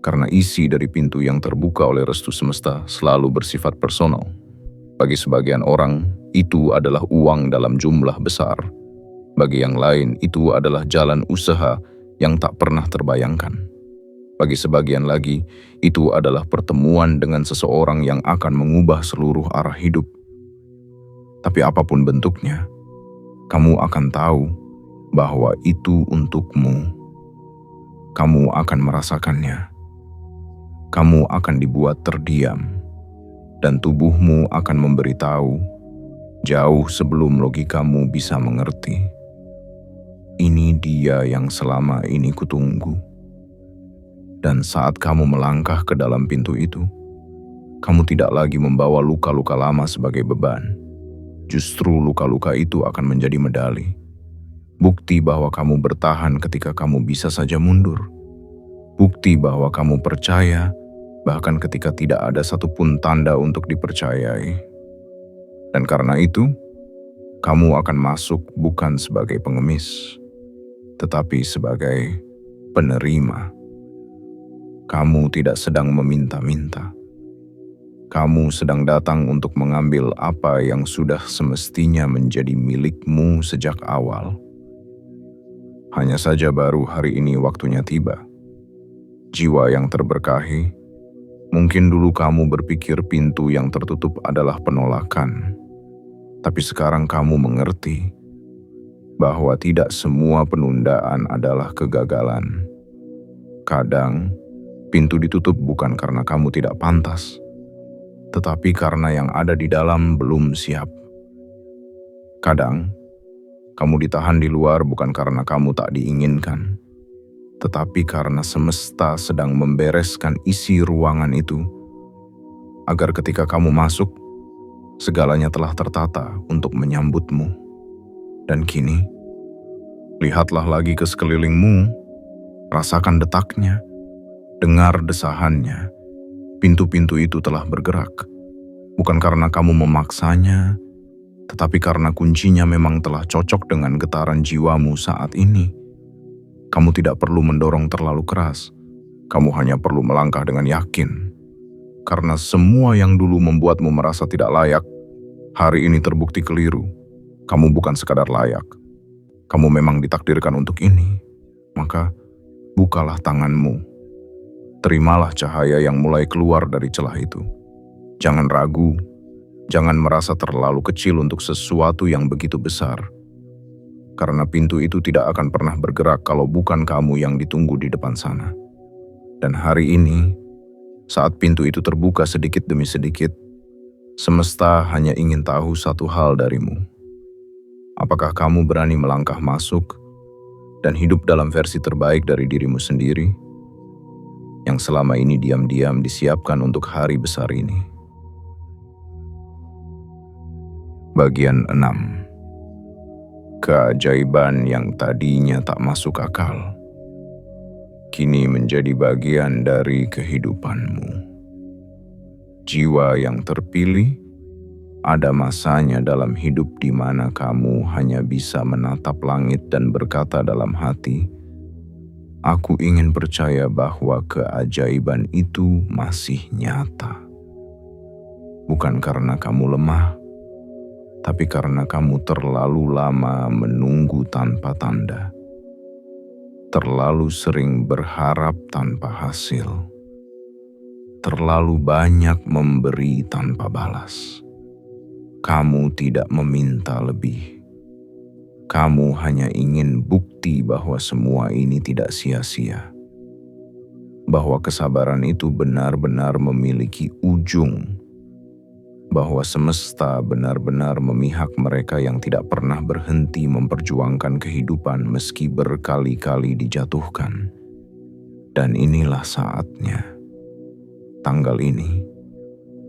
Karena isi dari pintu yang terbuka oleh restu semesta selalu bersifat personal. Bagi sebagian orang, itu adalah uang dalam jumlah besar. Bagi yang lain, itu adalah jalan usaha yang tak pernah terbayangkan. Bagi sebagian lagi, itu adalah pertemuan dengan seseorang yang akan mengubah seluruh arah hidup. Tapi apapun bentuknya, kamu akan tahu bahwa itu untukmu. Kamu akan merasakannya. Kamu akan dibuat terdiam, dan tubuhmu akan memberitahu jauh sebelum logikamu bisa mengerti. Ini dia yang selama ini kutunggu. Dan saat kamu melangkah ke dalam pintu itu, kamu tidak lagi membawa luka-luka lama sebagai beban. Justru luka-luka itu akan menjadi medali. Bukti bahwa kamu bertahan ketika kamu bisa saja mundur. Bukti bahwa kamu percaya, bahkan ketika tidak ada satupun tanda untuk dipercayai. Dan karena itu, kamu akan masuk bukan sebagai pengemis, tetapi sebagai penerima. Kamu tidak sedang meminta-minta. Kamu sedang datang untuk mengambil apa yang sudah semestinya menjadi milikmu sejak awal. Hanya saja baru hari ini waktunya tiba. Jiwa yang terberkahi, mungkin dulu kamu berpikir pintu yang tertutup adalah penolakan. Tapi sekarang kamu mengerti bahwa tidak semua penundaan adalah kegagalan. Kadang, pintu ditutup bukan karena kamu tidak pantas, tetapi karena yang ada di dalam belum siap. Kadang, kamu ditahan di luar bukan karena kamu tak diinginkan, tetapi karena semesta sedang membereskan isi ruangan itu, agar ketika kamu masuk, segalanya telah tertata untuk menyambutmu. Dan kini, lihatlah lagi ke sekelilingmu, rasakan detaknya, dengar desahannya. Pintu-pintu itu telah bergerak, bukan karena kamu memaksanya, tetapi karena kuncinya memang telah cocok dengan getaran jiwamu saat ini. Kamu tidak perlu mendorong terlalu keras, kamu hanya perlu melangkah dengan yakin. Karena semua yang dulu membuatmu merasa tidak layak, hari ini terbukti keliru. Kamu bukan sekadar layak, kamu memang ditakdirkan untuk ini. Maka, bukalah tanganmu. Terimalah cahaya yang mulai keluar dari celah itu. Jangan ragu, jangan merasa terlalu kecil untuk sesuatu yang begitu besar. Karena pintu itu tidak akan pernah bergerak kalau bukan kamu yang ditunggu di depan sana. Dan hari ini, saat pintu itu terbuka sedikit demi sedikit, semesta hanya ingin tahu satu hal darimu. Apakah kamu berani melangkah masuk dan hidup dalam versi terbaik dari dirimu sendiri, yang selama ini diam-diam disiapkan untuk hari besar ini? Bagian 6. Keajaiban yang tadinya tak masuk akal, kini menjadi bagian dari kehidupanmu. Jiwa yang terpilih, ada masanya dalam hidup di mana kamu hanya bisa menatap langit dan berkata dalam hati, "Aku ingin percaya bahwa keajaiban itu masih nyata." Bukan karena kamu lemah, tapi karena kamu terlalu lama menunggu tanpa tanda. Terlalu sering berharap tanpa hasil. Terlalu banyak memberi tanpa balas. Kamu tidak meminta lebih. Kamu hanya ingin bukti bahwa semua ini tidak sia-sia. Bahwa kesabaran itu benar-benar memiliki ujung. Bahwa semesta benar-benar memihak mereka yang tidak pernah berhenti memperjuangkan kehidupan meski berkali-kali dijatuhkan. Dan inilah saatnya. Tanggal ini,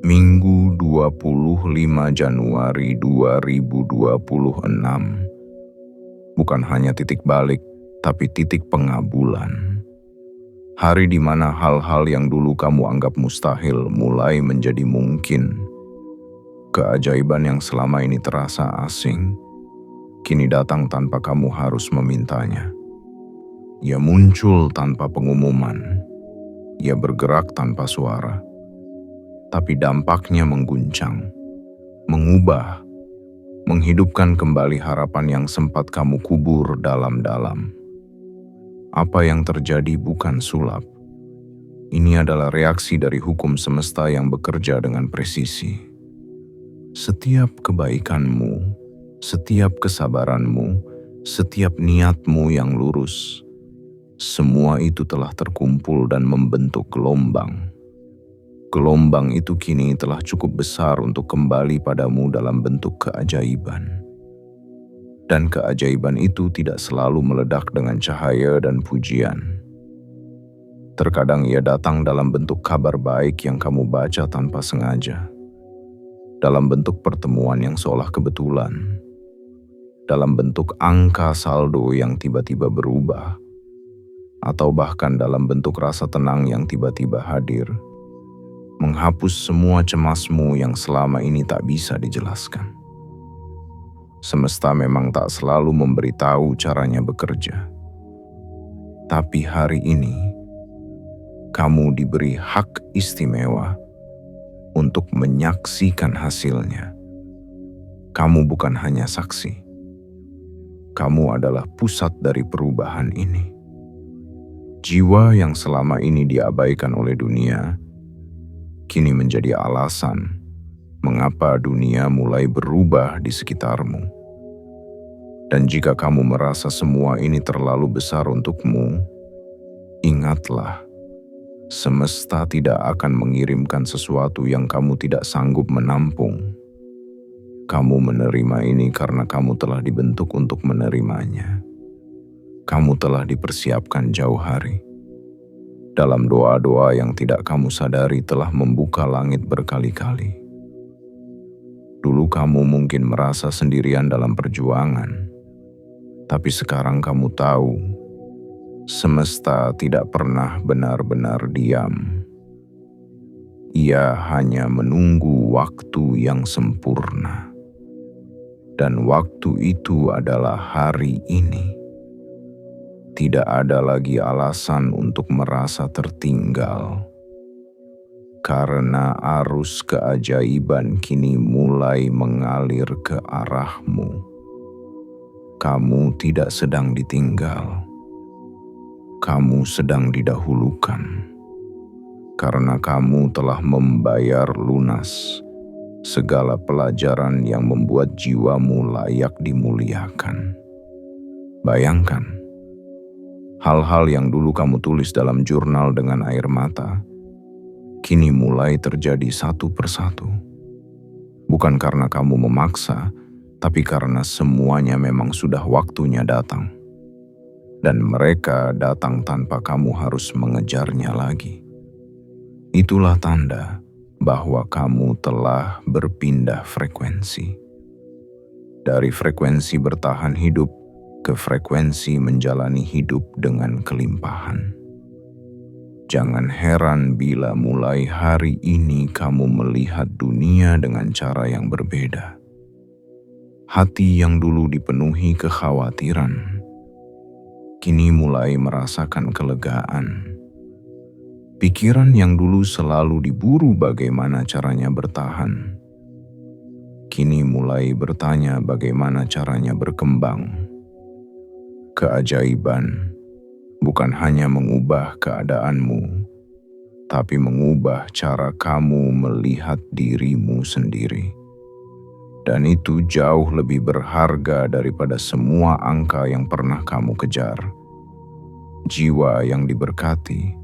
Minggu 25 Januari 2026, bukan hanya titik balik, tapi titik pengabulan. Hari di mana hal-hal yang dulu kamu anggap mustahil mulai menjadi mungkin. Keajaiban yang selama ini terasa asing, kini datang tanpa kamu harus memintanya. Ia muncul tanpa pengumuman. Ia bergerak tanpa suara. Tapi dampaknya mengguncang, mengubah, menghidupkan kembali harapan yang sempat kamu kubur dalam-dalam. Apa yang terjadi bukan sulap. Ini adalah reaksi dari hukum semesta yang bekerja dengan presisi. Setiap kebaikanmu, setiap kesabaranmu, Setiap niatmu yang lurus, semua itu telah terkumpul dan membentuk gelombang. Gelombang itu kini telah cukup besar untuk kembali padamu dalam bentuk keajaiban. Dan keajaiban itu tidak selalu meledak dengan cahaya dan pujian. Terkadang ia datang dalam bentuk kabar baik yang kamu baca tanpa sengaja. Dalam bentuk pertemuan yang seolah kebetulan. Dalam bentuk angka saldo yang tiba-tiba berubah. Atau bahkan dalam bentuk rasa tenang yang tiba-tiba hadir. Menghapus semua cemasmu yang selama ini tak bisa dijelaskan. Semesta memang tak selalu memberitahu caranya bekerja. Tapi hari ini, kamu diberi hak istimewa untuk menyaksikan hasilnya. Kamu bukan hanya saksi. Kamu adalah pusat dari perubahan ini. Jiwa yang selama ini diabaikan oleh dunia, kini menjadi alasan mengapa dunia mulai berubah di sekitarmu. Dan jika kamu merasa semua ini terlalu besar untukmu, ingatlah, semesta tidak akan mengirimkan sesuatu yang kamu tidak sanggup menampung. Kamu menerima ini karena kamu telah dibentuk untuk menerimanya. Kamu telah dipersiapkan jauh hari. Dalam doa-doa yang tidak kamu sadari telah membuka langit berkali-kali. Dulu kamu mungkin merasa sendirian dalam perjuangan, tapi sekarang kamu tahu, semesta tidak pernah benar-benar diam. Ia hanya menunggu waktu yang sempurna. Dan waktu itu adalah hari ini. Tidak ada lagi alasan untuk merasa tertinggal. Karena arus keajaiban kini mulai mengalir ke arahmu. Kamu tidak sedang ditinggal. Kamu sedang didahulukan, karena kamu telah membayar lunas segala pelajaran yang membuat jiwamu layak dimuliakan. Bayangkan, hal-hal yang dulu kamu tulis dalam jurnal dengan air mata, kini mulai terjadi satu persatu. Bukan karena kamu memaksa, tapi karena semuanya memang sudah waktunya datang. Dan mereka datang tanpa kamu harus mengejarnya lagi. Itulah tanda bahwa kamu telah berpindah frekuensi. Dari frekuensi bertahan hidup ke frekuensi menjalani hidup dengan kelimpahan. Jangan heran bila mulai hari ini kamu melihat dunia dengan cara yang berbeda. Hati yang dulu dipenuhi kekhawatiran, kini mulai merasakan kelegaan. Pikiran yang dulu selalu diburu bagaimana caranya bertahan, kini mulai bertanya bagaimana caranya berkembang. Keajaiban bukan hanya mengubah keadaanmu, tapi mengubah cara kamu melihat dirimu sendiri. Dan itu jauh lebih berharga daripada semua angka yang pernah kamu kejar. Jiwa yang diberkati,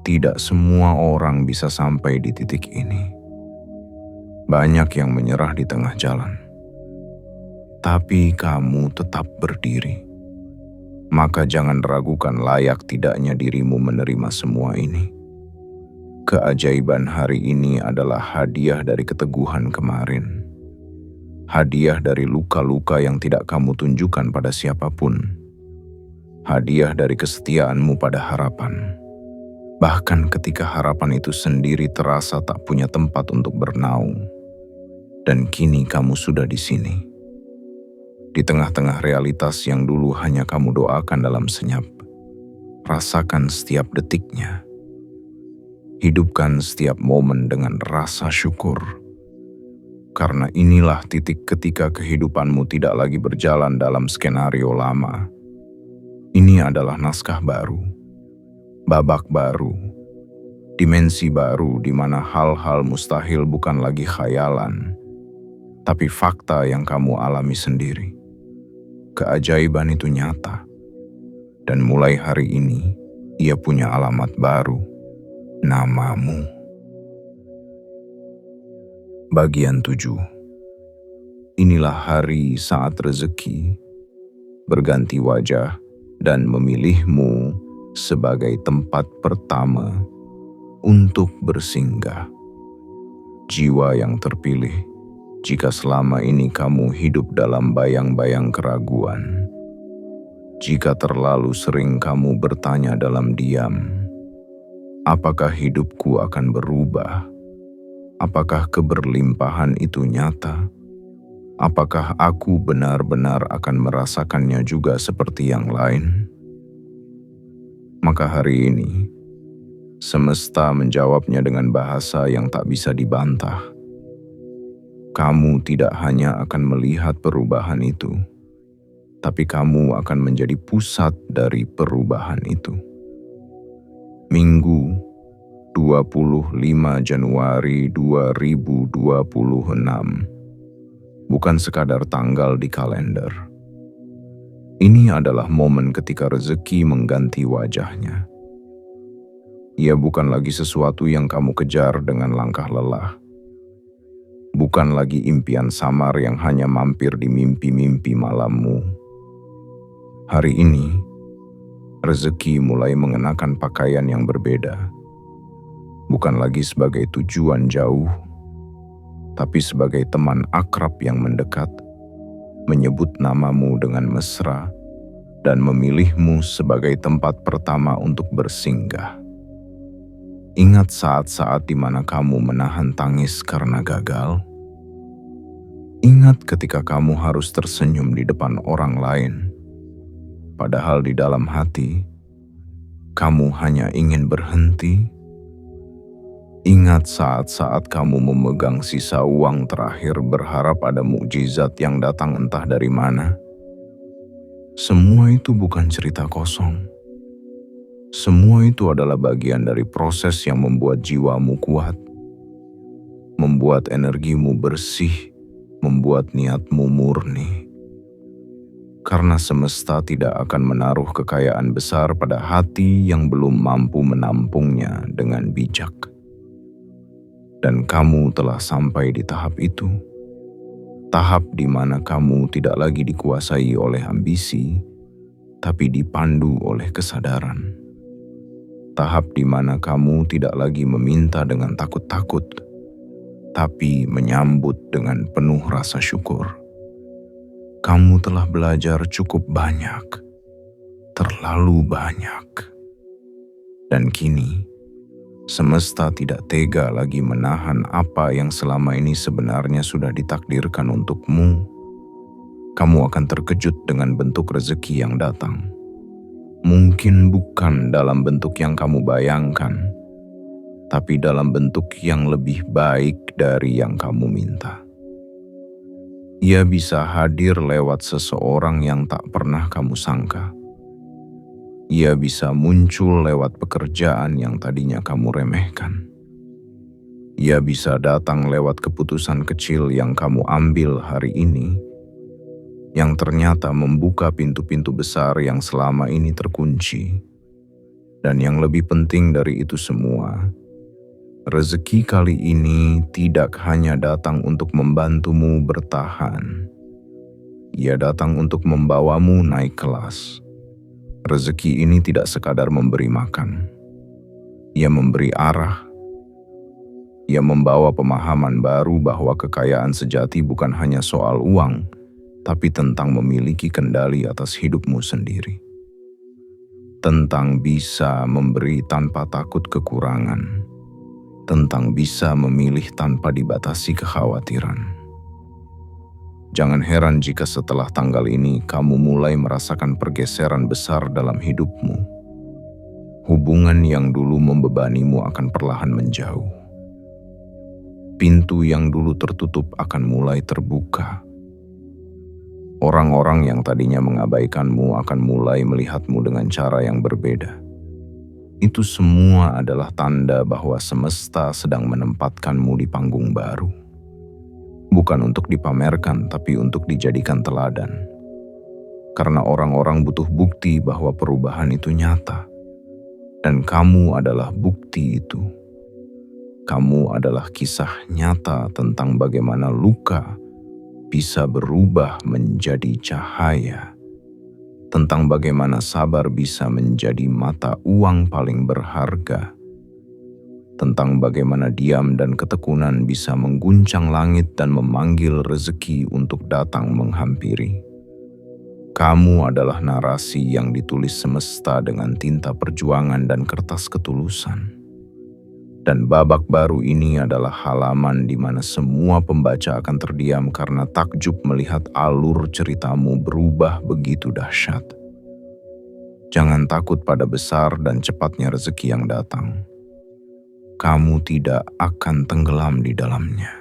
tidak semua orang bisa sampai di titik ini. Banyak yang menyerah di tengah jalan. Tapi kamu tetap berdiri. Maka jangan ragukan layak tidaknya dirimu menerima semua ini. Keajaiban hari ini adalah hadiah dari keteguhan kemarin. Hadiah dari luka-luka yang tidak kamu tunjukkan pada siapapun. Hadiah dari kesetiaanmu pada harapan. Bahkan ketika harapan itu sendiri terasa tak punya tempat untuk bernaung. Dan kini kamu sudah di sini. Di tengah-tengah realitas yang dulu hanya kamu doakan dalam senyap. Rasakan setiap detiknya. Hidupkan setiap momen dengan rasa syukur. Karena inilah titik ketika kehidupanmu tidak lagi berjalan dalam skenario lama. Ini adalah naskah baru, babak baru, dimensi baru di mana hal-hal mustahil bukan lagi khayalan, tapi fakta yang kamu alami sendiri. keajaiban itu nyata. Dan mulai hari ini, ia punya alamat baru, namamu. Bagian 7. Inilah hari saat rezeki berganti wajah dan memilihmu sebagai tempat pertama untuk bersinggah. Jiwa yang terpilih, jika selama ini kamu hidup dalam bayang-bayang keraguan, jika terlalu sering kamu bertanya dalam diam, apakah hidupku akan berubah? Apakah keberlimpahan itu nyata? Apakah aku benar-benar akan merasakannya juga seperti yang lain? Maka hari ini, semesta menjawabnya dengan bahasa yang tak bisa dibantah. Kamu tidak hanya akan melihat perubahan itu, tapi kamu akan menjadi pusat dari perubahan itu. Minggu 25 Januari 2026 bukan sekadar tanggal di kalender. Ini adalah momen ketika rezeki mengganti wajahnya. Ia bukan lagi sesuatu yang kamu kejar dengan langkah lelah. Bukan lagi impian samar yang hanya mampir di mimpi-mimpi malammu. Hari ini, rezeki mulai mengenakan pakaian yang berbeda. Bukan lagi sebagai tujuan jauh, tapi sebagai teman akrab yang mendekat, menyebut namamu dengan mesra, dan memilihmu sebagai tempat pertama untuk bersinggah. Ingat saat-saat di mana kamu menahan tangis karena gagal? Ingat ketika kamu harus tersenyum di depan orang lain, padahal di dalam hati, kamu hanya ingin berhenti? Ingat saat-saat kamu memegang sisa uang terakhir berharap ada mukjizat yang datang entah dari mana? Semua itu bukan cerita kosong. Semua itu adalah bagian dari proses yang membuat jiwamu kuat, membuat energimu bersih, membuat niatmu murni. Karena semesta tidak akan menaruh kekayaan besar pada hati yang belum mampu menampungnya dengan bijak. Dan kamu telah sampai di tahap itu. Tahap di mana kamu tidak lagi dikuasai oleh ambisi, tapi dipandu oleh kesadaran. Tahap di mana kamu tidak lagi meminta dengan takut-takut, tapi menyambut dengan penuh rasa syukur. Kamu telah belajar cukup banyak, terlalu banyak. Dan kini, semesta tidak tega lagi menahan apa yang selama ini sebenarnya sudah ditakdirkan untukmu. Kamu akan terkejut dengan bentuk rezeki yang datang. Mungkin bukan dalam bentuk yang kamu bayangkan, tapi dalam bentuk yang lebih baik dari yang kamu minta. Ia bisa hadir lewat seseorang yang tak pernah kamu sangka. Ia bisa muncul lewat pekerjaan yang tadinya kamu remehkan. Ia bisa datang lewat keputusan kecil yang kamu ambil hari ini, yang ternyata membuka pintu-pintu besar yang selama ini terkunci. Dan yang lebih penting dari itu semua, rezeki kali ini tidak hanya datang untuk membantumu bertahan. Ia datang untuk membawamu naik kelas. Rezeki ini tidak sekadar memberi makan. Ia memberi arah. Ia membawa pemahaman baru bahwa kekayaan sejati bukan hanya soal uang, tapi tentang memiliki kendali atas hidupmu sendiri. Tentang bisa memberi tanpa takut kekurangan. Tentang bisa memilih tanpa dibatasi kekhawatiran. Jangan heran jika setelah tanggal ini kamu mulai merasakan pergeseran besar dalam hidupmu. Hubungan yang dulu membebanimu akan perlahan menjauh. Pintu yang dulu tertutup akan mulai terbuka. Orang-orang yang tadinya mengabaikanmu akan mulai melihatmu dengan cara yang berbeda. Itu semua adalah tanda bahwa semesta sedang menempatkanmu di panggung baru. Bukan untuk dipamerkan, tapi untuk dijadikan teladan. karena orang-orang butuh bukti bahwa perubahan itu nyata. Dan kamu adalah bukti itu. Kamu adalah kisah nyata tentang bagaimana luka bisa berubah menjadi cahaya, tentang bagaimana sabar bisa menjadi mata uang paling berharga, tentang bagaimana diam dan ketekunan bisa mengguncang langit dan memanggil rezeki untuk datang menghampiri. Kamu adalah narasi yang ditulis semesta dengan tinta perjuangan dan kertas ketulusan. Dan babak baru ini adalah halaman di mana semua pembaca akan terdiam karena takjub melihat alur ceritamu berubah begitu dahsyat. Jangan takut pada besar dan cepatnya rezeki yang datang. Kamu tidak akan tenggelam di dalamnya.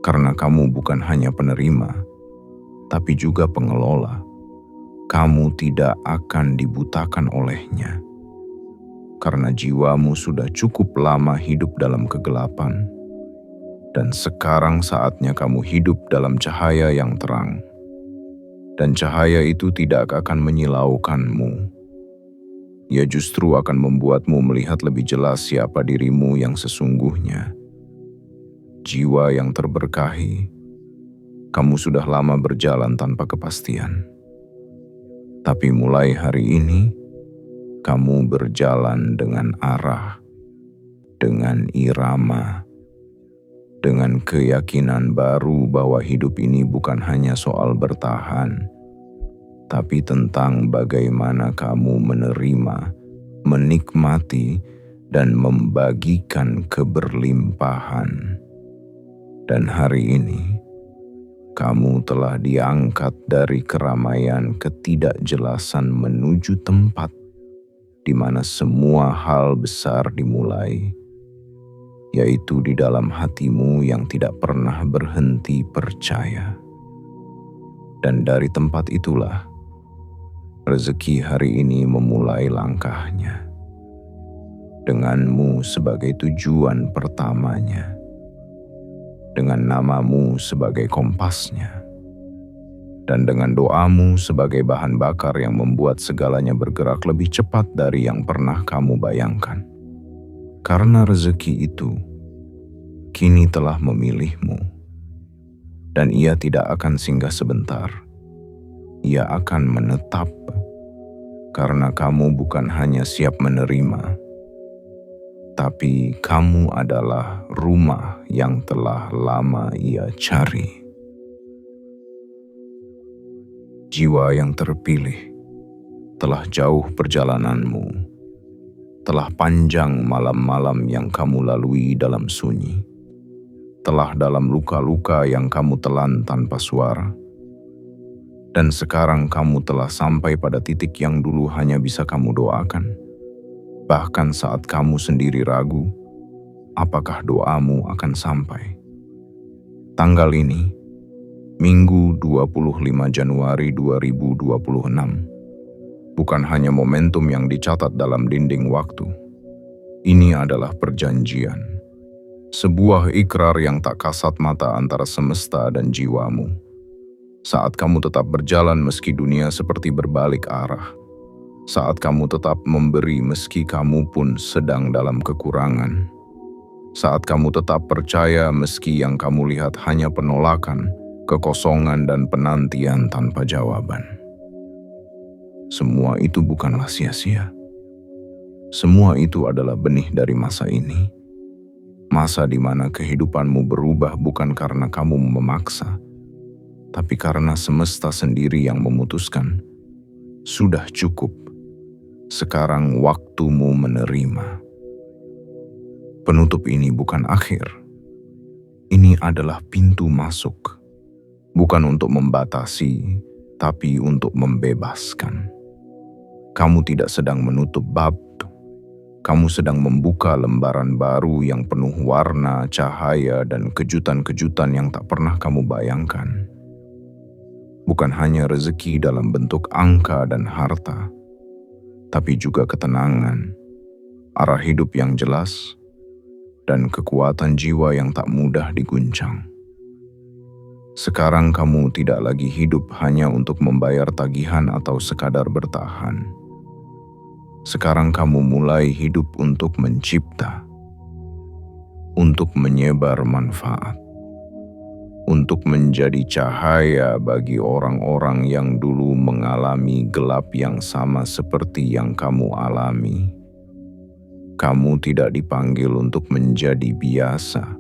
Karena kamu bukan hanya penerima, tapi juga pengelola. Kamu tidak akan dibutakan olehnya. Karena jiwamu sudah cukup lama hidup dalam kegelapan. Dan sekarang saatnya kamu hidup dalam cahaya yang terang. Dan cahaya itu tidak akan menyilaukanmu. Ia justru akan membuatmu melihat lebih jelas siapa dirimu yang sesungguhnya. Jiwa yang terberkahi, kamu sudah lama berjalan tanpa kepastian. Tapi mulai hari ini, kamu berjalan dengan arah, dengan irama, dengan keyakinan baru bahwa hidup ini bukan hanya soal bertahan, tapi tentang bagaimana kamu menerima, menikmati, dan membagikan keberlimpahan. Dan hari ini, kamu telah diangkat dari keramaian ketidakjelasan menuju tempat di mana semua hal besar dimulai, yaitu di dalam hatimu yang tidak pernah berhenti percaya. Dan dari tempat itulah, rezeki hari ini memulai langkahnya. Denganmu sebagai tujuan pertamanya. Dengan namamu sebagai kompasnya. Dan dengan doamu sebagai bahan bakar yang membuat segalanya bergerak lebih cepat dari yang pernah kamu bayangkan. Karena rezeki itu kini telah memilihmu. Dan ia tidak akan singgah sebentar. Ia akan menetap. Karena kamu bukan hanya siap menerima, tapi kamu adalah rumah yang telah lama ia cari. Jiwa yang terpilih, telah jauh perjalananmu, telah panjang malam-malam yang kamu lalui dalam sunyi, telah dalam luka-luka yang kamu telan tanpa suara, dan sekarang kamu telah sampai pada titik yang dulu hanya bisa kamu doakan. Bahkan saat kamu sendiri ragu, apakah doamu akan sampai. Tanggal ini, Minggu 25 Januari 2026, bukan hanya momentum yang dicatat dalam dinding waktu. Ini adalah perjanjian. Sebuah ikrar yang tak kasat mata antara semesta dan jiwamu. Saat kamu tetap berjalan meski dunia seperti berbalik arah. Saat kamu tetap memberi meski kamu pun sedang dalam kekurangan. Saat kamu tetap percaya meski yang kamu lihat hanya penolakan, kekosongan dan penantian tanpa jawaban. Semua itu bukanlah sia-sia. Semua itu adalah benih dari masa ini. Masa di mana kehidupanmu berubah bukan karena kamu memaksa, tapi karena semesta sendiri yang memutuskan. Sudah cukup. Sekarang waktumu menerima. Penutup ini bukan akhir. Ini adalah pintu masuk. Bukan untuk membatasi, tapi untuk membebaskan. Kamu tidak sedang menutup bab. Kamu sedang membuka lembaran baru yang penuh warna, cahaya, dan kejutan-kejutan yang tak pernah kamu bayangkan. Bukan hanya rezeki dalam bentuk angka dan harta, tapi juga ketenangan, arah hidup yang jelas, dan kekuatan jiwa yang tak mudah diguncang. Sekarang kamu tidak lagi hidup hanya untuk membayar tagihan atau sekadar bertahan. Sekarang kamu mulai hidup untuk mencipta, untuk menyebar manfaat, untuk menjadi cahaya bagi orang-orang yang dulu mengalami gelap yang sama seperti yang kamu alami. Kamu tidak dipanggil untuk menjadi biasa.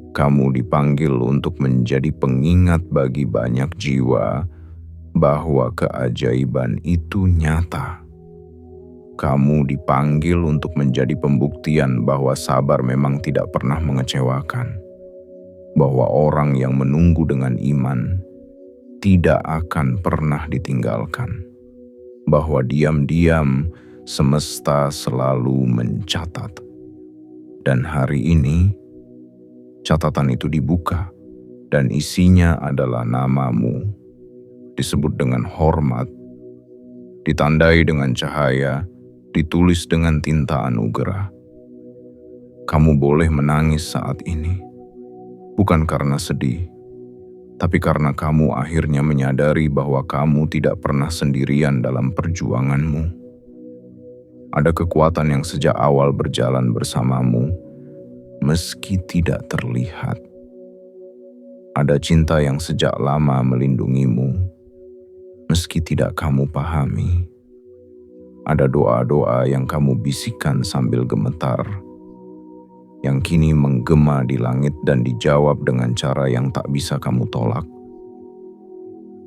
Kamu dipanggil untuk menjadi pengingat bagi banyak jiwa bahwa keajaiban itu nyata. Kamu dipanggil untuk menjadi pembuktian bahwa sabar memang tidak pernah mengecewakan. Bahwa orang yang menunggu dengan iman tidak akan pernah ditinggalkan. Bahwa diam-diam semesta selalu mencatat. Dan hari ini, catatan itu dibuka dan isinya adalah namamu, disebut dengan hormat, ditandai dengan cahaya, ditulis dengan tinta anugerah. Kamu boleh menangis saat ini, bukan karena sedih, tapi karena kamu akhirnya menyadari bahwa kamu tidak pernah sendirian dalam perjuanganmu. Ada kekuatan yang sejak awal berjalan bersamamu, meski tidak terlihat. Ada cinta yang sejak lama melindungimu, meski tidak kamu pahami. Ada doa-doa yang kamu bisikkan sambil gemetar, yang kini menggema di langit dan dijawab dengan cara yang tak bisa kamu tolak,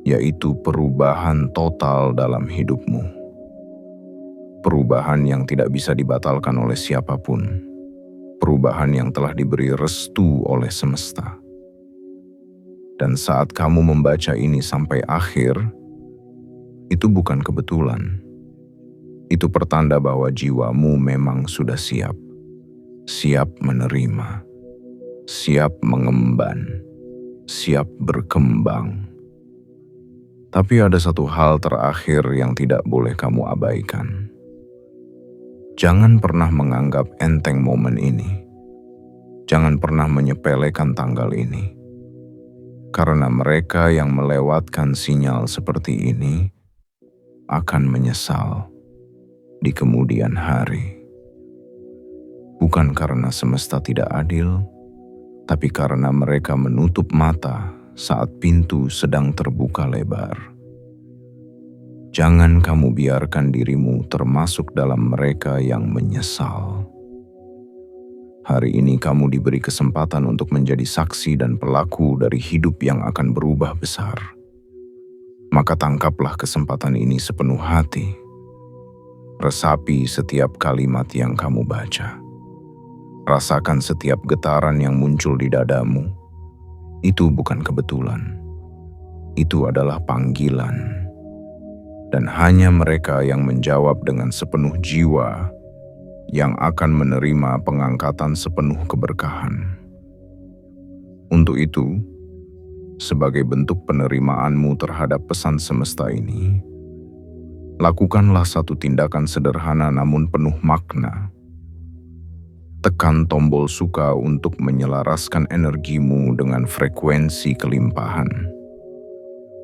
yaitu perubahan total dalam hidupmu. Perubahan yang tidak bisa dibatalkan oleh siapapun. Perubahan yang telah diberi restu oleh semesta. Dan saat kamu membaca ini sampai akhir, itu bukan kebetulan. Itu pertanda bahwa jiwamu memang sudah siap. Siap menerima. Siap mengemban. Siap berkembang. Tapi ada satu hal terakhir yang tidak boleh kamu abaikan. Jangan pernah menganggap enteng momen ini. Jangan pernah menyepelekan tanggal ini. Karena mereka yang melewatkan sinyal seperti ini akan menyesal di kemudian hari. Bukan karena semesta tidak adil, tapi karena mereka menutup mata saat pintu sedang terbuka lebar. Jangan kamu biarkan dirimu termasuk dalam mereka yang menyesal. Hari ini kamu diberi kesempatan untuk menjadi saksi dan pelaku dari hidup yang akan berubah besar. Maka tangkaplah kesempatan ini sepenuh hati. Resapi setiap kalimat yang kamu baca. Rasakan setiap getaran yang muncul di dadamu. Itu bukan kebetulan. Itu adalah panggilan. Dan hanya mereka yang menjawab dengan sepenuh jiwa yang akan menerima pengangkatan sepenuh keberkahan. Untuk itu, sebagai bentuk penerimaanmu terhadap pesan semesta ini, lakukanlah satu tindakan sederhana namun penuh makna. Tekan tombol suka untuk menyelaraskan energimu dengan frekuensi kelimpahan.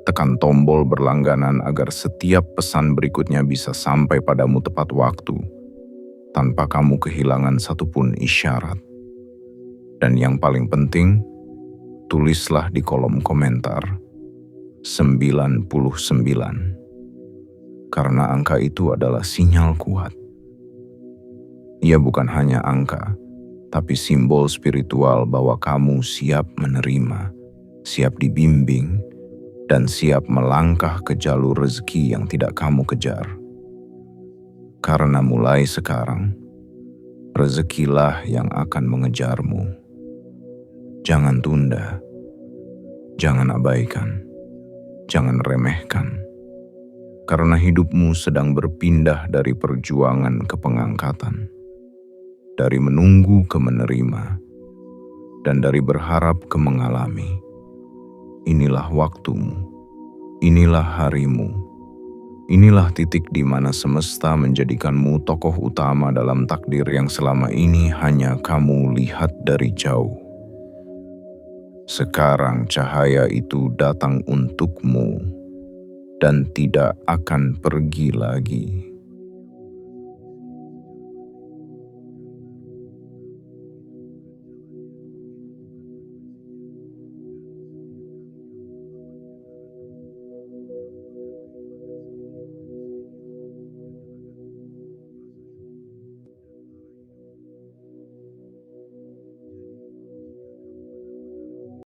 Tekan tombol berlangganan agar setiap pesan berikutnya bisa sampai padamu tepat waktu, tanpa kamu kehilangan satupun isyarat. Dan yang paling penting, tulislah di kolom komentar 99. Karena angka itu adalah sinyal kuat. Ia bukan hanya angka, tapi simbol spiritual bahwa kamu siap menerima, siap dibimbing, dan siap melangkah ke jalur rezeki yang tidak kamu kejar. Karena mulai sekarang, rezekilah yang akan mengejarmu. Jangan tunda, jangan abaikan, jangan remehkan. Karena hidupmu sedang berpindah dari perjuangan ke pengangkatan, dari menunggu ke menerima, dan dari berharap ke mengalami. Inilah waktumu, inilah harimu, inilah titik di mana semesta menjadikanmu tokoh utama dalam takdir yang selama ini hanya kamu lihat dari jauh. Sekarang cahaya itu datang untukmu dan tidak akan pergi lagi.